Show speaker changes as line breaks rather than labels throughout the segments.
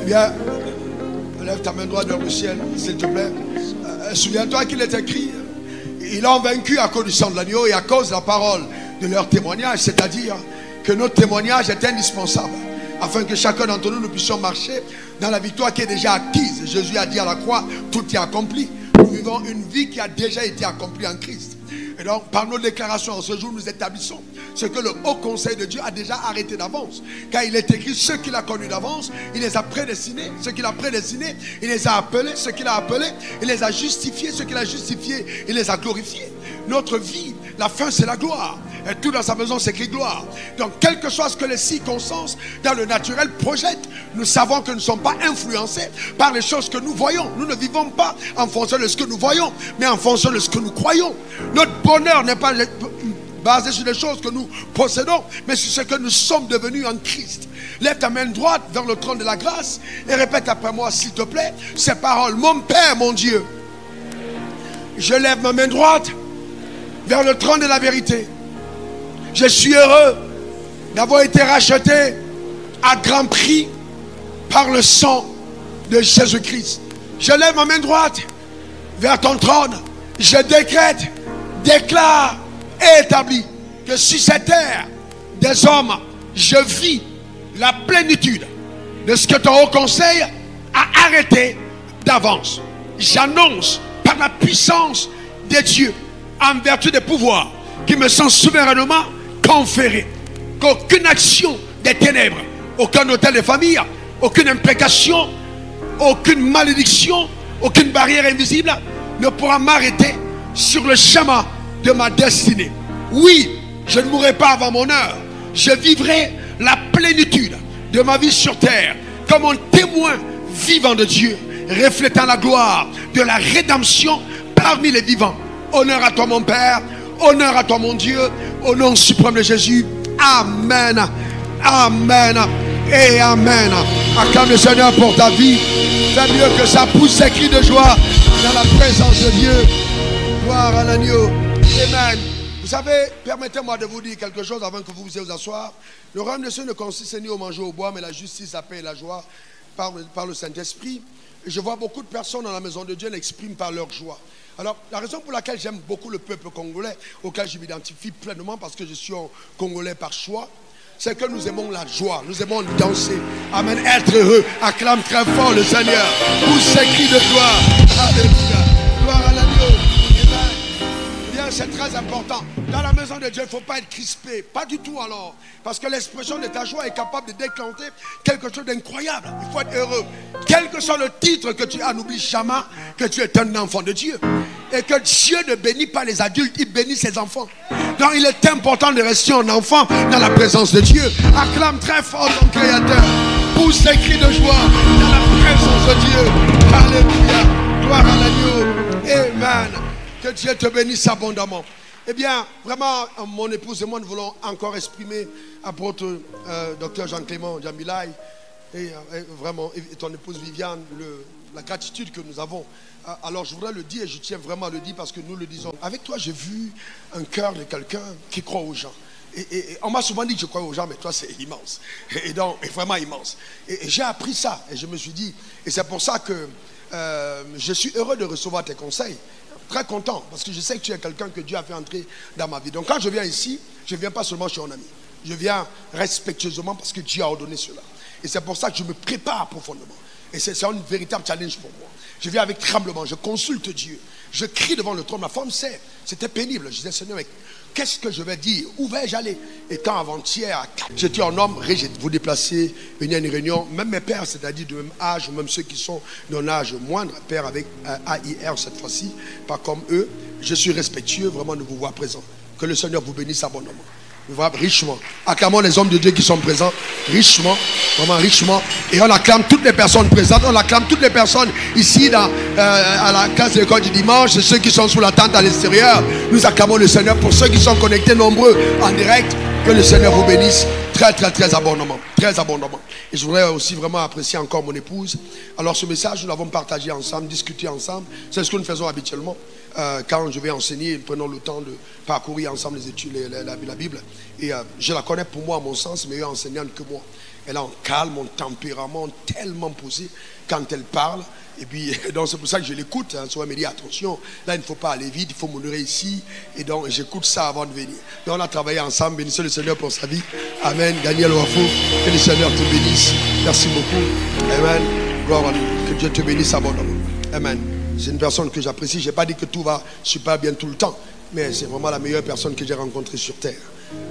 Eh bien, lève ta main droite vers le ciel, s'il te plaît. Souviens-toi qu'il est écrit, ils l'ont vaincu à cause du sang de l'agneau et à cause de la parole de leur témoignage, c'est-à-dire que notre témoignage est indispensable afin que chacun d'entre nous puissions marcher dans la victoire qui est déjà acquise. Jésus a dit à la croix, tout est accompli. Nous vivons une vie qui a déjà été accomplie en Christ. Et donc, par nos déclarations en ce jour, nous établissons ce que le haut conseil de Dieu a déjà arrêté d'avance. Car il est écrit, ceux qu'il a connus d'avance, il les a prédestinés. Ceux qu'il a prédestinés, il les a appelés. Ceux qu'il a appelés, il les a justifiés. Ceux qu'il a justifiés, il les a glorifiés. Notre vie, la fin, c'est la gloire. Et tout dans sa maison, c'est écrit gloire. Donc, quel que soit ce que les circonstances dans le naturel projettent, nous savons que nous ne sommes pas influencés par les choses que nous voyons. Nous ne vivons pas en fonction de ce que nous voyons, mais en fonction de ce que nous croyons. Notre bonheur n'est pas basé sur les choses que nous possédons, mais sur ce que nous sommes devenus en Christ. Lève ta main droite vers le trône de la grâce et répète après moi, s'il te plaît, ces paroles. Mon Père, mon Dieu, je lève ma main droite vers le trône de la vérité. Je suis heureux d'avoir été racheté à grand prix par le sang de Jésus-Christ. Je lève ma main droite vers ton trône. Je décrète, déclare et établis que sur cette terre des hommes, je vis la plénitude de ce que ton haut conseil a arrêté d'avance. J'annonce par la puissance des dieux, en vertu des pouvoirs qui me sont souverainement conférés, qu'aucune action des ténèbres, aucun hôtel de famille, aucune imprécation, aucune malédiction, aucune barrière invisible ne pourra m'arrêter sur le chemin de ma destinée. Oui, je ne mourrai pas avant mon heure. Je vivrai la plénitude de ma vie sur terre comme un témoin vivant de Dieu, reflétant la gloire de la rédemption parmi les vivants. Honneur à toi mon Père, honneur à toi mon Dieu, au nom suprême de Jésus. Amen, amen et amen. Acclame le Seigneur pour ta vie. C'est mieux que ça, pousse ses cris de joie dans la présence de Dieu. Gloire à l'agneau. Amen. Vous savez, permettez-moi de vous dire quelque chose avant que vous vous asseoir. Le royaume de Dieu ne consiste ni au manger au bois, mais la justice, la paix et la joie par le Saint-Esprit. Et je vois beaucoup de personnes dans la maison de Dieu l'expriment par leur joie. Alors, la raison pour laquelle j'aime beaucoup le peuple congolais, auquel je m'identifie pleinement parce que je suis un Congolais par choix, c'est que nous aimons la joie, nous aimons danser. Amen, être heureux. Acclame très fort le Seigneur. Pousse ces cris de gloire. Alléluia. Gloire à l'agneau. Bien, c'est très important. Dans la maison de Dieu, il ne faut pas être crispé. Pas du tout alors. Parce que l'expression de ta joie est capable de déclencher quelque chose d'incroyable. Il faut être heureux. Quel que soit le titre que tu as, n'oublie jamais que tu es un enfant de Dieu. Et que Dieu ne bénit pas les adultes, il bénit ses enfants. Donc il est important de rester un enfant dans la présence de Dieu. Acclame très fort ton Créateur. Pousse les cris de joie dans la présence de Dieu. Alléluia. Gloire à l'agneau. Amen. Que Dieu te bénisse abondamment. Eh bien, vraiment, mon épouse et moi, nous voulons encore exprimer, apôtre docteur Jean-Clément Djambilay, et vraiment, et ton épouse Viviane, la gratitude que nous avons. Alors, je voudrais le dire, et je tiens vraiment à le dire parce que nous le disons. Avec toi, j'ai vu un cœur de quelqu'un qui croit aux gens. Et on m'a souvent dit que je crois aux gens, mais toi, c'est immense. Et donc, vraiment immense. Et j'ai appris ça, et je me suis dit, et c'est pour ça que je suis heureux de recevoir tes conseils. Très content, parce que je sais que tu es quelqu'un que Dieu a fait entrer dans ma vie. Donc quand je viens ici, je ne viens pas seulement chez un ami. Je viens respectueusement parce que Dieu a ordonné cela. Et c'est pour ça que je me prépare profondément. Et c'est un véritable challenge pour moi. Je viens avec tremblement, je consulte Dieu. Je crie devant le trône. Ma femme sait, c'était pénible. Je disais, Seigneur, mais qu'est-ce que je vais dire? Où vais-je aller? Et quand avant-hier, j'étais un homme rigide, vous déplacez, venir à une réunion, même mes pères, c'est-à-dire de même âge, même ceux qui sont d'un âge moindre, père avec AIR cette fois-ci, pas comme eux, je suis respectueux vraiment de vous voir présent. Que le Seigneur vous bénisse abondamment. Vous voyez, richement. Acclamons les hommes de Dieu qui sont présents, richement, vraiment richement. Et on acclame toutes les personnes présentes, on acclame toutes les personnes ici à la classe de l'école du dimanche, ceux qui sont sous la tente à l'extérieur. Nous acclamons le Seigneur pour ceux qui sont connectés nombreux en direct. Que le Seigneur vous bénisse très, très, très abondamment. Très abondamment. Et je voudrais aussi vraiment apprécier encore mon épouse. Alors ce message, nous l'avons partagé ensemble, discuté ensemble. C'est ce que nous faisons habituellement. Quand je vais enseigner, prenons le temps de parcourir ensemble les études, la Bible. Et je la connais pour moi, à mon sens, meilleure enseignante que moi. Elle a un calme, un tempérament tellement posé quand elle parle. Et puis, donc c'est pour ça que je l'écoute. Hein. Souvent, elle me dit attention, là il ne faut pas aller vite, il faut m'honorer ici. Et donc, j'écoute ça avant de venir. Donc, on a travaillé ensemble. Bénissez le Seigneur pour sa vie. Amen. Daniel Wafo, que le Seigneur te bénisse. Merci beaucoup. Amen. Gloire à Dieu. Que Dieu te bénisse abondamment. Amen. C'est une personne que j'apprécie. Je n'ai pas dit que tout va super bien tout le temps, mais c'est vraiment la meilleure personne que j'ai rencontrée sur terre.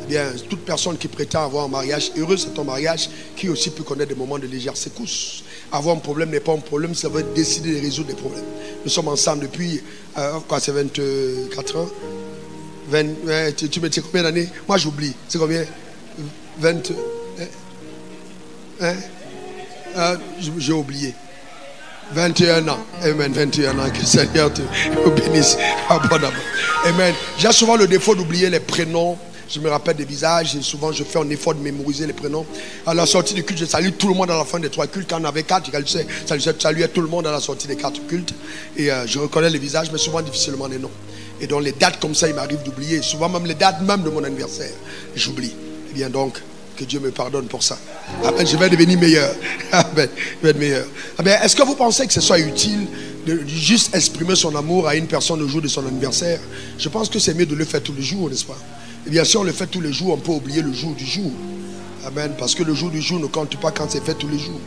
Eh bien, toute personne qui prétend avoir un mariage heureux, c'est ton mariage qui aussi peut connaître des moments de légère secousse. Avoir un problème n'est pas un problème, ça veut décider de résoudre des problèmes. Nous sommes ensemble depuis, c'est 24 ans 20, tu me dis combien d'années? Moi j'oublie. C'est combien? 20. J'ai oublié. 21 ans. Amen. 21 ans. Que le Seigneur te bénisse abondamment. Amen. J'ai souvent le défaut d'oublier les prénoms. Je me rappelle des visages et souvent je fais un effort de mémoriser les prénoms. À la sortie du culte, je salue tout le monde à la fin des 3 cultes. Quand on avait 4, je saluais tout le monde à la sortie des 4 cultes. Et je reconnais les visages, mais souvent difficilement les noms. Et donc les dates comme ça, il m'arrive d'oublier. Souvent même les dates même de mon anniversaire, j'oublie. Et bien donc, que Dieu me pardonne pour ça. Amen. Je vais devenir meilleur. Amen. Je vais être meilleur. Amen. Est-ce que vous pensez que ce soit utile de juste exprimer son amour à une personne le jour de son anniversaire? Je pense que c'est mieux de le faire tous les jours, n'est-ce pas? Et bien si on le fait tous les jours, on peut oublier le jour du jour. Amen. Parce que le jour du jour ne compte pas quand c'est fait tous les jours.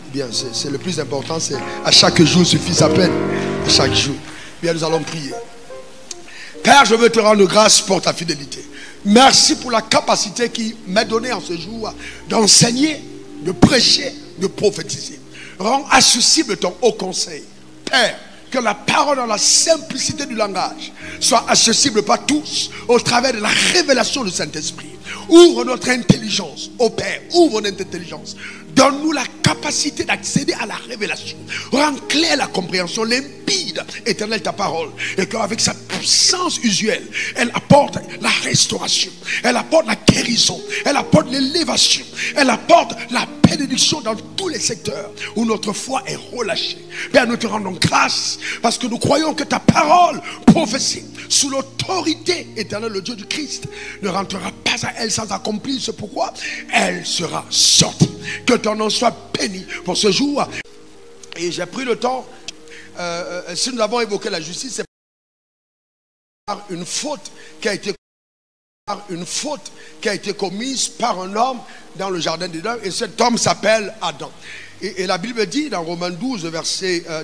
Eh bien, c'est le plus important, c'est à chaque jour suffit sa peine. À chaque jour. Bien, nous allons prier. Père, je veux te rendre grâce pour ta fidélité. Merci pour la capacité qui m'est donnée en ce jour d'enseigner, de prêcher, de prophétiser. Rends accessible ton haut conseil. Père, que la parole dans la simplicité du langage soit accessible par tous au travers de la révélation du Saint-Esprit. Ouvre notre intelligence, ô Père, ouvre notre intelligence. Donne-nous la capacité d'accéder à la révélation. Rends claire la compréhension, limpide, éternelle ta parole. Et qu'avec sa puissance usuelle, elle apporte la restauration, elle apporte la guérison, elle apporte l'élévation, elle apporte la bénédiction dans tous les secteurs où notre foi est relâchée. Père, nous te rendons grâce parce que nous croyons que ta parole prophétie sous l'autorité éternelle, le Dieu du Christ, ne rentrera pas à elle sans accomplir ce pourquoi elle sera sortie. Que ton nom soit béni pour ce jour. Et j'ai pris le temps, si nous avons évoqué la justice, c'est par une faute qui a été commise par un homme dans le jardin d'Éden, et cet homme s'appelle Adam. Et la Bible dit dans Romains 12,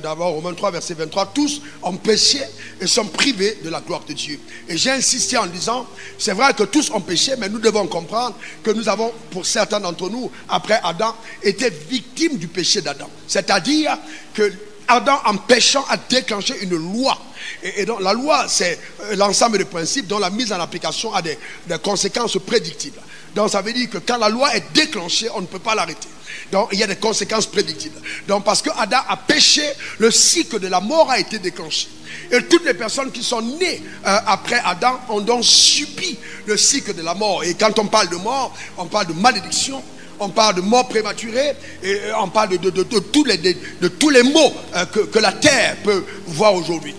d'abord Romains 3, verset 23, tous ont péché et sont privés de la gloire de Dieu. Et j'ai insisté en disant, c'est vrai que tous ont péché, mais nous devons comprendre que nous avons, pour certains d'entre nous, après Adam, été victimes du péché d'Adam. C'est-à-dire que Adam, en péchant, a déclenché une loi. Et donc la loi, c'est l'ensemble des principes dont la mise en application a des conséquences prédictibles. Donc ça veut dire que quand la loi est déclenchée, on ne peut pas l'arrêter. Donc il y a des conséquences prédictibles. Donc parce que Adam a péché, le cycle de la mort a été déclenché. Et toutes les personnes qui sont nées après Adam ont donc subi le cycle de la mort. Et quand on parle de mort, on parle de malédiction, on parle de mort prématurée, et on parle de tous les maux que la terre peut voir aujourd'hui.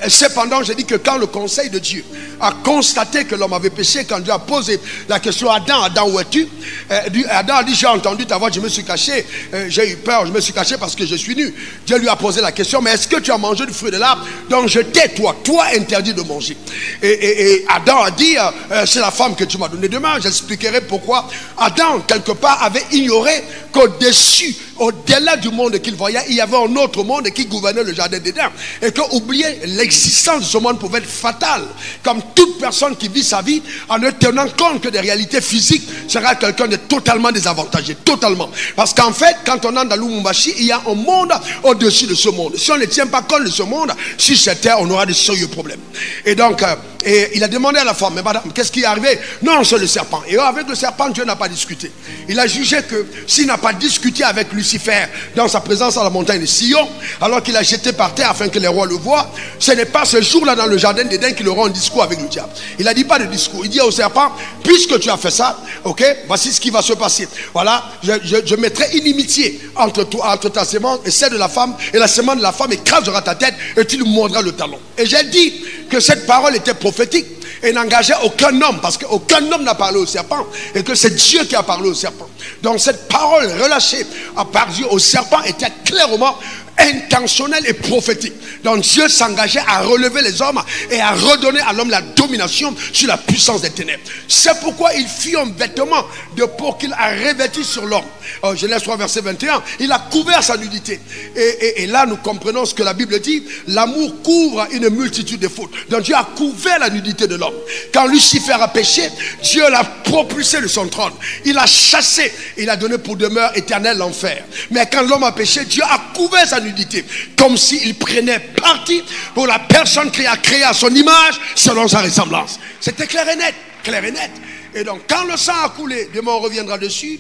Cependant, j'ai dit que quand le conseil de Dieu a constaté que l'homme avait péché, quand Dieu a posé la question à Adam, Adam, où es-tu? Adam a dit, j'ai entendu ta voix, je me suis caché, j'ai eu peur, je me suis caché parce que je suis nu. Dieu lui a posé la question, mais est-ce que tu as mangé du fruit de l'arbre dont je t'ai, toi interdit de manger? Et Adam a dit, c'est la femme que tu m'as donnée. Demain, j'expliquerai pourquoi Adam, quelque part, avait ignoré qu'au-dessus, au-delà du monde qu'il voyait, il y avait un autre monde qui gouvernait le jardin d'Éden. Et qu'oublier l'existence de ce monde pouvait être fatal. Comme toute personne qui vit sa vie en ne tenant compte que des réalités physiques sera quelqu'un de totalement désavantagé. Totalement. Parce qu'en fait, quand on entre dans Lumumbashi, il y a un monde au-dessus de ce monde. Si on ne tient pas compte de ce monde, sur cette terre, on aura de sérieux problèmes. Et donc, il a demandé à la femme, mais madame, qu'est-ce qui est arrivé? Non, c'est le serpent. Et avec le serpent, Dieu n'a pas discuté. Il a jugé que s'il n'a pas discuté avec Lucifer dans sa présence à la montagne de Sion, alors qu'il a jeté par terre afin que les rois le voient, ce n'est pas ce jour-là dans le jardin d'Éden qu'il aura un discours avec le diable. Il n'a dit pas de discours. Il dit au serpent, puisque tu as fait ça, ok, voici ce qui va se passer. Voilà, je mettrai inimitié entre toi, entre ta sémence et celle de la femme, et la sémence de la femme écrasera ta tête et tu lui mordras le talon. Et j'ai dit que cette parole était prophétique. et n'engageait aucun homme, parce qu'aucun homme n'a parlé au serpent, et que c'est Dieu qui a parlé au serpent. Donc cette parole relâchée par Dieu au serpent était clairement intentionnel et prophétique. Donc Dieu s'engageait à relever les hommes et à redonner à l'homme la domination sur la puissance des ténèbres. C'est pourquoi il fit un vêtement de peau qu'il a revêtu sur l'homme. Genèse 3 verset 21, il a couvert sa nudité. Et là nous comprenons ce que la Bible dit, l'amour couvre une multitude de fautes. Donc Dieu a couvert la nudité de l'homme. Quand Lucifer a péché, Dieu l'a propulsé de son trône. Il a chassé, il a donné pour demeure éternelle l'enfer. Mais quand l'homme a péché, Dieu a couvert sa nudité, comme s'il prenait parti pour la personne qu'il a créée à son image, selon sa ressemblance. C'était clair et net, clair et net. Et donc quand le sang a coulé, demain on reviendra dessus,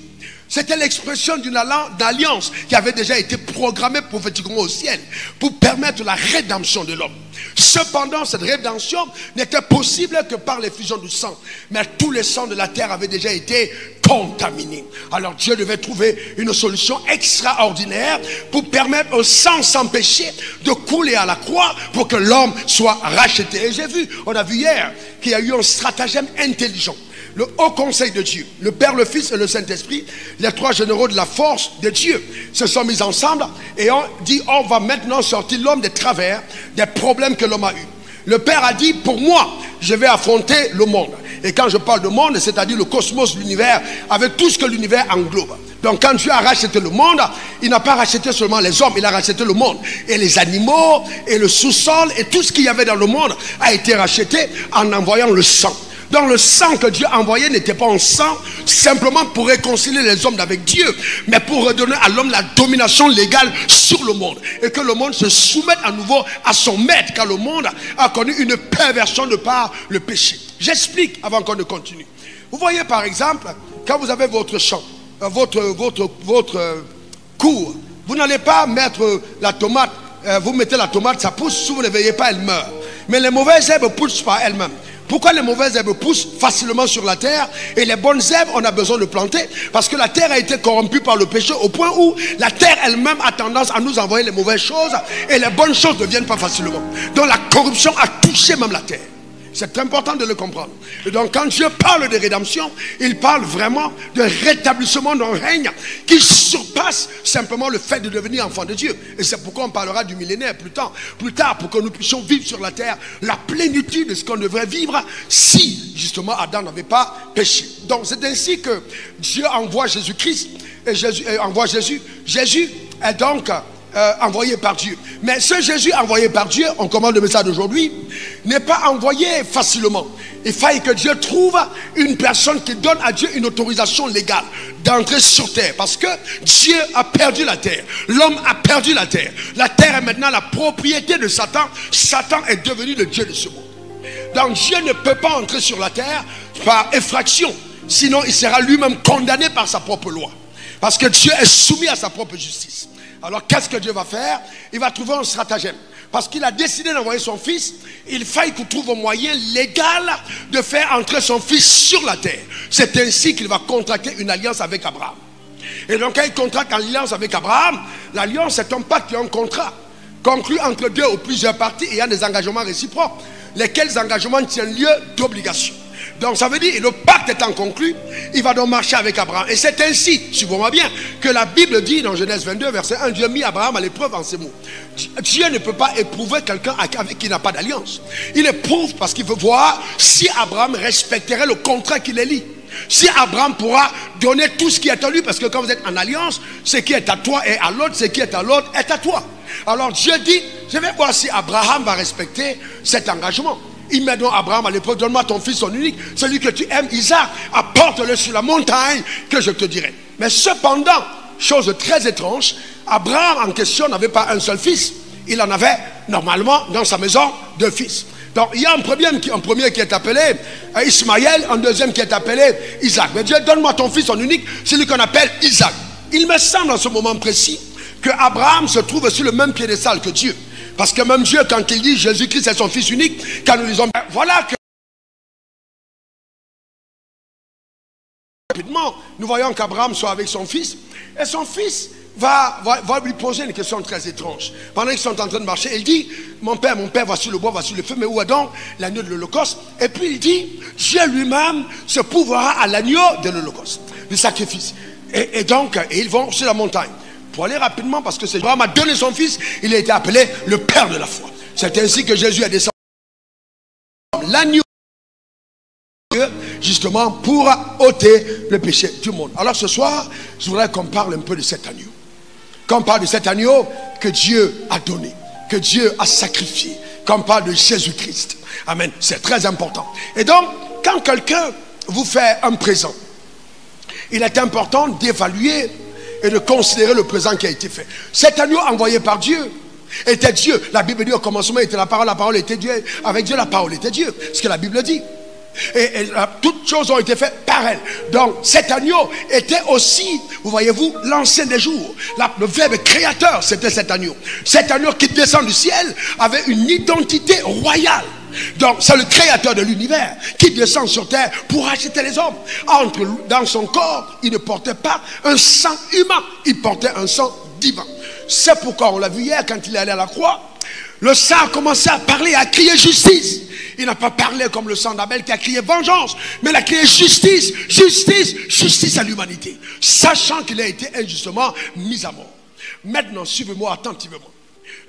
c'était l'expression d'une alliance qui avait déjà été programmée prophétiquement au ciel pour permettre la rédemption de l'homme. Cependant, cette rédemption n'était possible que par l'effusion du sang. Mais tous les sangs de la terre avaient déjà été contaminés. Alors Dieu devait trouver une solution extraordinaire pour permettre au sang sans péché de couler à la croix pour que l'homme soit racheté. Et on a vu hier qu'il y a eu un stratagème intelligent. Le haut conseil de Dieu, le Père, le Fils et le Saint-Esprit, les trois généraux de la force de Dieu se sont mis ensemble et ont dit, on va maintenant sortir l'homme des travers, des problèmes que l'homme a eu. Le Père a dit, pour moi, je vais affronter le monde. Et quand je parle de monde, c'est-à-dire le cosmos, l'univers, avec tout ce que l'univers englobe. Donc quand Dieu a racheté le monde, il n'a pas racheté seulement les hommes, il a racheté le monde. Et les animaux, et le sous-sol, et tout ce qu'il y avait dans le monde a été racheté en envoyant le sang. Donc le sang que Dieu envoyait n'était pas un sang simplement pour réconcilier les hommes avec Dieu, mais pour redonner à l'homme la domination légale sur le monde. Et que le monde se soumette à nouveau à son maître, car le monde a connu une perversion de par le péché. J'explique avant qu'on ne continue. Vous voyez par exemple, quand vous avez votre champ, votre cour, vous n'allez pas mettre la tomate, vous mettez la tomate, ça pousse, si vous ne veillez pas, elle meurt. Mais les mauvaises herbes poussent par elles-mêmes. Pourquoi les mauvaises herbes poussent facilement sur la terre et les bonnes herbes, on a besoin de planter? Parce que la terre a été corrompue par le péché au point où la terre elle-même a tendance à nous envoyer les mauvaises choses et les bonnes choses ne viennent pas facilement. Donc la corruption a touché même la terre. C'est important de le comprendre. Et donc quand Dieu parle de rédemption, il parle vraiment de rétablissement d'un règne qui surpasse simplement le fait de devenir enfant de Dieu. Et c'est pourquoi on parlera du millénaire plus tard, pour que nous puissions vivre sur la terre la plénitude de ce qu'on devrait vivre si justement Adam n'avait pas péché. Donc c'est ainsi que Dieu envoie Jésus-Christ et Jésus est donc envoyé par Dieu. Mais ce Jésus envoyé par Dieu, on commande le message d'aujourd'hui, n'est pas envoyé facilement. Il faille que Dieu trouve une personne qui donne à Dieu une autorisation légale d'entrer sur terre. Parce que Dieu a perdu la terre. L'homme a perdu la terre. La terre est maintenant la propriété de Satan. Satan est devenu le Dieu de ce monde. Donc Dieu ne peut pas entrer sur la terre par effraction. Sinon il sera lui-même condamné par sa propre loi. Parce que Dieu est soumis à sa propre justice. Alors qu'est-ce que Dieu va faire? Il va trouver un stratagème. Parce qu'il a décidé d'envoyer son fils, il faille qu'il trouve un moyen légal de faire entrer son fils sur la terre. C'est ainsi qu'il va contracter une alliance avec Abraham. Et donc quand il contracte une alliance avec Abraham, l'alliance c'est un pacte, un contrat conclu entre deux ou plusieurs parties et il y a des engagements réciproques. Lesquels engagements tiennent lieu d'obligation. Donc ça veut dire, le pacte étant conclu, il va donc marcher avec Abraham. Et c'est ainsi, suivez-moi bien, que la Bible dit dans Genèse 22, verset 1, Dieu a mis Abraham à l'épreuve en ces mots. Dieu ne peut pas éprouver quelqu'un avec qui il n'a pas d'alliance. Il éprouve parce qu'il veut voir si Abraham respecterait le contrat qu'il est lié. Si Abraham pourra donner tout ce qui est à lui, parce que quand vous êtes en alliance, ce qui est à toi est à l'autre, ce qui est à l'autre est à toi. Alors Dieu dit, je vais voir si Abraham va respecter cet engagement. Il met donc Abraham à l'épreuve, donne-moi ton fils, ton unique, celui que tu aimes, Isaac, apporte-le sur la montagne que je te dirai. Mais cependant, chose très étrange, Abraham en question n'avait pas un seul fils, il en avait normalement dans sa maison 2 fils. Donc il y a un premier qui est appelé Ismaël, un deuxième qui est appelé Isaac. Mais Dieu, donne-moi ton fils, ton unique, celui qu'on appelle Isaac. Il me semble en ce moment précis que Abraham se trouve sur le même piédestal que Dieu. Parce que même Dieu, quand il dit Jésus-Christ est son fils unique, quand nous lisons, voilà que rapidement, nous voyons qu'Abraham soit avec son fils. Et son fils va lui poser une question très étrange. Pendant qu'ils sont en train de marcher, il dit, mon père, voici le bois, voici le feu, mais où est donc l'agneau de l'Holocauste? Et puis il dit, Dieu lui-même se pourvoira à l'agneau de l'Holocauste, du sacrifice. Et donc, ils vont sur la montagne. Pour aller rapidement, parce que c'est Abraham a donné son fils, il a été appelé le père de la foi. C'est ainsi que Jésus a descendu l'agneau de Dieu, justement pour ôter le péché du monde. Alors ce soir, je voudrais qu'on parle un peu de cet agneau. Qu'on parle de cet agneau que Dieu a donné, que Dieu a sacrifié. Qu'on parle de Jésus-Christ. Amen. C'est très important. Et donc, quand quelqu'un vous fait un présent, il est important d'évaluer et de considérer le présent qui a été fait. Cet agneau envoyé par Dieu était Dieu. La Bible dit au commencement était la parole était Dieu. Avec Dieu, la parole était Dieu. Ce que la Bible dit. Et toutes choses ont été faites par elle. Donc cet agneau était aussi, vous voyez-vous, l'ancien des jours. Le verbe créateur, c'était cet agneau. Cet agneau qui descend du ciel avait une identité royale. Donc c'est le créateur de l'univers qui descend sur terre pour acheter les hommes. Dans son corps, il ne portait pas un sang humain, il portait un sang divin. C'est pourquoi on l'a vu hier quand il est allé à la croix. Le sang a commencé à parler, à crier justice. Il n'a pas parlé comme le sang d'Abel qui a crié vengeance, mais il a crié justice, justice, justice à l'humanité, sachant qu'il a été injustement mis à mort. Maintenant, suivez-moi attentivement.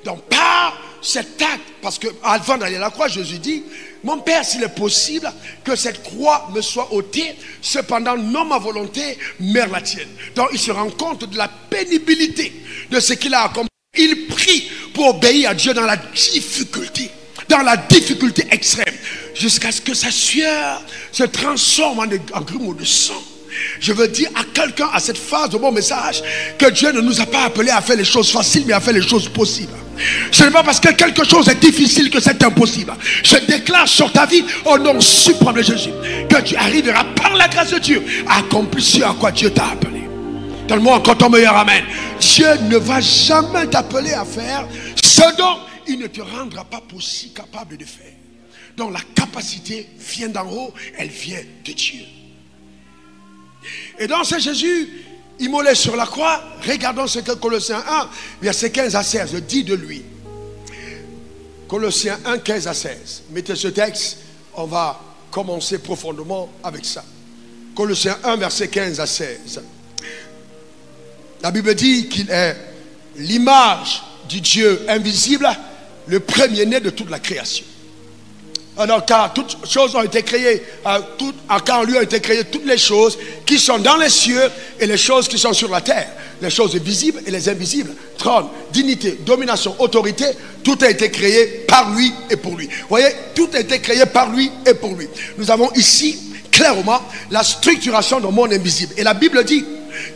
Donc par cet acte, parce que avant d'aller à la croix, Jésus dit, mon Père, s'il est possible que cette croix me soit ôtée, cependant non ma volonté, mais la tienne. Donc il se rend compte de la pénibilité de ce qu'il a accompli. Il prie pour obéir à Dieu dans la difficulté extrême, jusqu'à ce que sa sueur se transforme en grumeaux de sang. Je veux dire à quelqu'un à cette phase de mon message que Dieu ne nous a pas appelés à faire les choses faciles, mais à faire les choses possibles. Ce n'est pas parce que quelque chose est difficile que c'est impossible. Je déclare sur ta vie au nom suprême de Jésus que tu arriveras par la grâce de Dieu à accomplir ce à quoi Dieu t'a appelé. Donne-moi encore ton meilleur amen. Dieu ne va jamais t'appeler à faire ce dont il ne te rendra pas possible capable de faire. Donc la capacité vient d'en haut, elle vient de Dieu. Et donc c'est Jésus immolé sur la croix. Regardons ce que Colossiens 1, verset 15 à 16 dit de lui. Colossiens 1, 15 à 16. Mettez ce texte, on va commencer profondément avec ça. Colossiens 1, verset 15 à 16. La Bible dit qu'il est l'image du Dieu invisible, le premier-né de toute la création. Alors car toutes choses ont été créées, car en lui ont été créées toutes les choses qui sont dans les cieux et les choses qui sont sur la terre, les choses visibles et les invisibles, trône, dignité, domination, autorité, tout a été créé par lui et pour lui. Vous voyez, tout a été créé par lui et pour lui. Nous avons ici clairement la structuration du monde invisible. Et la Bible dit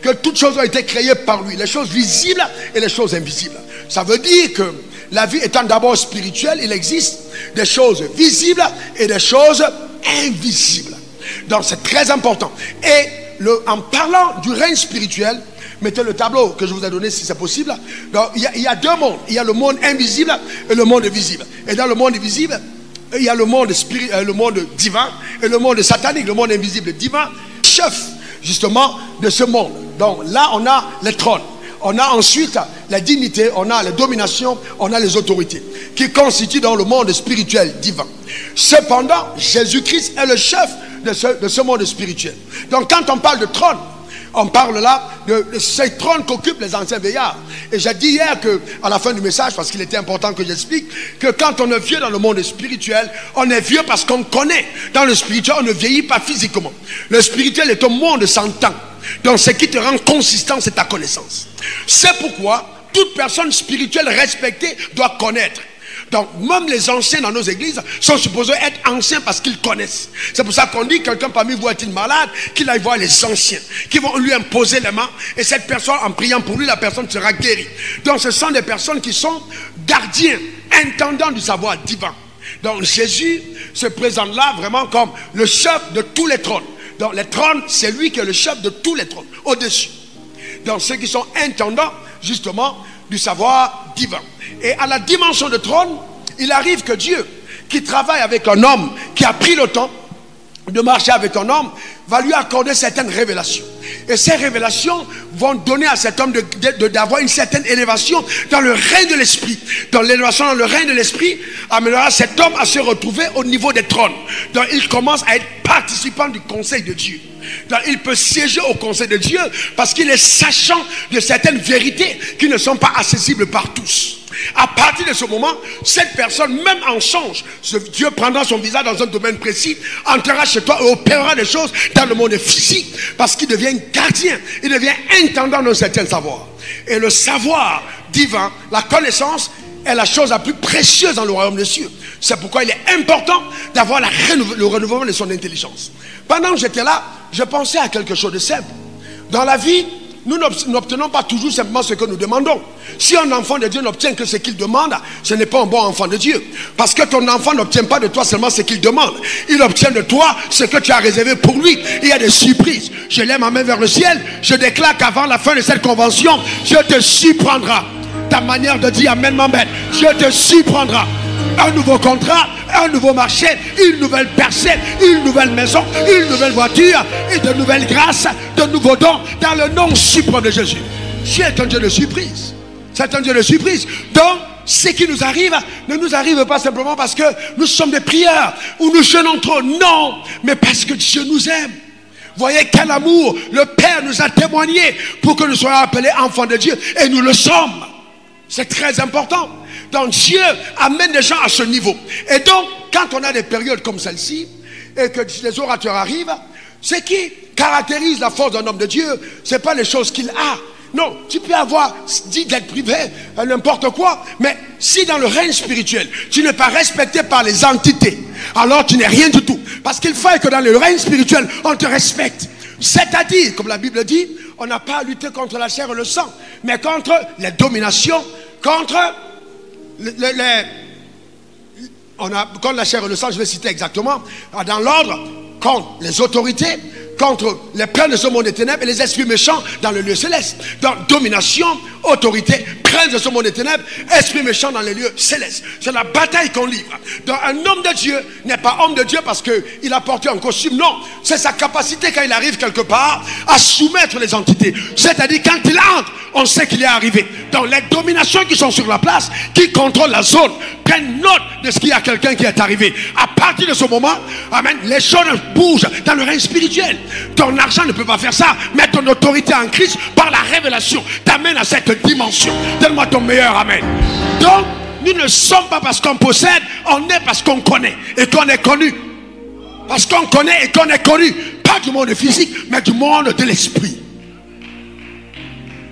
que toutes choses ont été créées par lui, les choses visibles et les choses invisibles. Ça veut dire que la vie étant d'abord spirituelle, il existe des choses visibles et des choses invisibles. Donc c'est très important. Et en parlant du règne spirituel, mettez le tableau que je vous ai donné si c'est possible. Donc, il y a deux mondes. Il y a le monde invisible et le monde visible. Et dans le monde invisible, il y a le monde divin et le monde satanique, le monde invisible divin, chef justement de ce monde. Donc là on a les trônes. On a ensuite la dignité, on a la domination, on a les autorités qui constituent dans le monde spirituel divin. Cependant, Jésus-Christ est le chef de ce monde spirituel. Donc quand on parle de trône, on parle là de ces trônes qu'occupent les anciens vieillards. Et j'ai dit hier à la fin du message, parce qu'il était important que j'explique, que quand on est vieux dans le monde spirituel, on est vieux parce qu'on connaît. Dans le spirituel, on ne vieillit pas physiquement. Le spirituel est un monde sans temps. Donc ce qui te rend consistant, c'est ta connaissance. C'est pourquoi toute personne spirituelle respectée doit connaître. Donc même les anciens dans nos églises sont supposés être anciens parce qu'ils connaissent. C'est pour ça qu'on dit quelqu'un parmi vous est-il malade, qu'il aille voir les anciens qui vont lui imposer les mains, et cette personne, en priant pour lui, la personne sera guérie. Donc ce sont des personnes qui sont gardiens, intendants du savoir divin. Donc Jésus se présente là vraiment comme le chef de tous les trônes. Donc les trônes, c'est lui qui est le chef de tous les trônes, au-dessus. Donc ceux qui sont intendants justement du savoir divin. Et à la dimension de trône, il arrive que Dieu, qui travaille avec un homme, qui a pris le temps de marcher avec un homme, va lui accorder certaines révélations. Et ces révélations vont donner à cet homme d'avoir une certaine élévation dans le règne de l'esprit. Dans l'élévation dans le règne de l'esprit, amènera cet homme à se retrouver au niveau des trônes. Donc il commence à être participant du conseil de Dieu. Donc il peut siéger au conseil de Dieu parce qu'il est sachant de certaines vérités qui ne sont pas accessibles par tous. À partir de ce moment, cette personne, même en songe, Dieu prendra son visage dans un domaine précis, entrera chez toi et opérera des choses dans le monde physique, parce qu'il devient gardien, il devient intendant d'un certain savoir. Et le savoir divin, la connaissance, est la chose la plus précieuse dans le royaume des cieux. C'est pourquoi il est important d'avoir le renouvellement de son intelligence. Pendant que j'étais là, je pensais à quelque chose de simple. Dans la vie, nous n'obtenons pas toujours simplement ce que nous demandons. Si un enfant de Dieu n'obtient que ce qu'il demande, ce n'est pas un bon enfant de Dieu. Parce que ton enfant n'obtient pas de toi seulement ce qu'il demande. Il obtient de toi ce que tu as réservé pour lui. Il y a des surprises. Je lève ma main vers le ciel. Je déclare qu'avant la fin de cette convention, Dieu te surprendra. Ta manière de dire Amen m'embête. Dieu te surprendra. Un nouveau contrat, un nouveau marché, une nouvelle personne, une nouvelle maison, une nouvelle voiture et de nouvelles grâces, de nouveaux dons dans le nom suprême de Jésus. Dieu est un Dieu de surprise. C'est un Dieu de surprise. Donc, ce qui nous arrive ne nous arrive pas simplement parce que nous sommes des prieurs ou nous jeûnons trop. Non, mais parce que Dieu nous aime. Voyez quel amour le Père nous a témoigné pour que nous soyons appelés enfants de Dieu. Et nous le sommes. C'est très important. Donc Dieu amène des gens à ce niveau. Et donc, quand on a des périodes comme celle-ci, et que les orateurs arrivent, ce qui caractérise la force d'un homme de Dieu, ce n'est pas les choses qu'il a. Non, tu peux avoir dit d'être privé, n'importe quoi, mais si dans le règne spirituel, tu n'es pas respecté par les entités, alors tu n'es rien du tout. Parce qu'il faut que dans le règne spirituel, on te respecte. C'est-à-dire, comme la Bible dit, on n'a pas à lutter contre la chair et le sang, mais contre les dominations, contre contre la chair et le sang, je vais citer exactement, dans l'ordre, contre les autorités, contre les princes de ce monde des ténèbres et les esprits méchants dans le lieu céleste. Donc, domination, autorité, princes de ce monde des ténèbres, esprits méchants dans les lieux célestes. C'est la bataille qu'on livre. Donc, un homme de Dieu n'est pas homme de Dieu parce qu'il a porté un costume. Non, c'est sa capacité quand il arrive quelque part à soumettre les entités. C'est-à-dire, quand il entre, on sait qu'il est arrivé. Donc, les dominations qui sont sur la place, qui contrôlent la zone, prennent note de ce qu'il y a quelqu'un qui est arrivé. À partir de ce moment, amen, les choses bougent dans le règne spirituel. Ton argent ne peut pas faire ça, mais ton autorité en Christ, par la révélation, t'amène à cette dimension. Donne-moi ton meilleur amen. Donc, nous ne sommes pas parce qu'on possède, on est parce qu'on connaît et qu'on est connu. Parce qu'on connaît et qu'on est connu, pas du monde physique, mais du monde de l'esprit.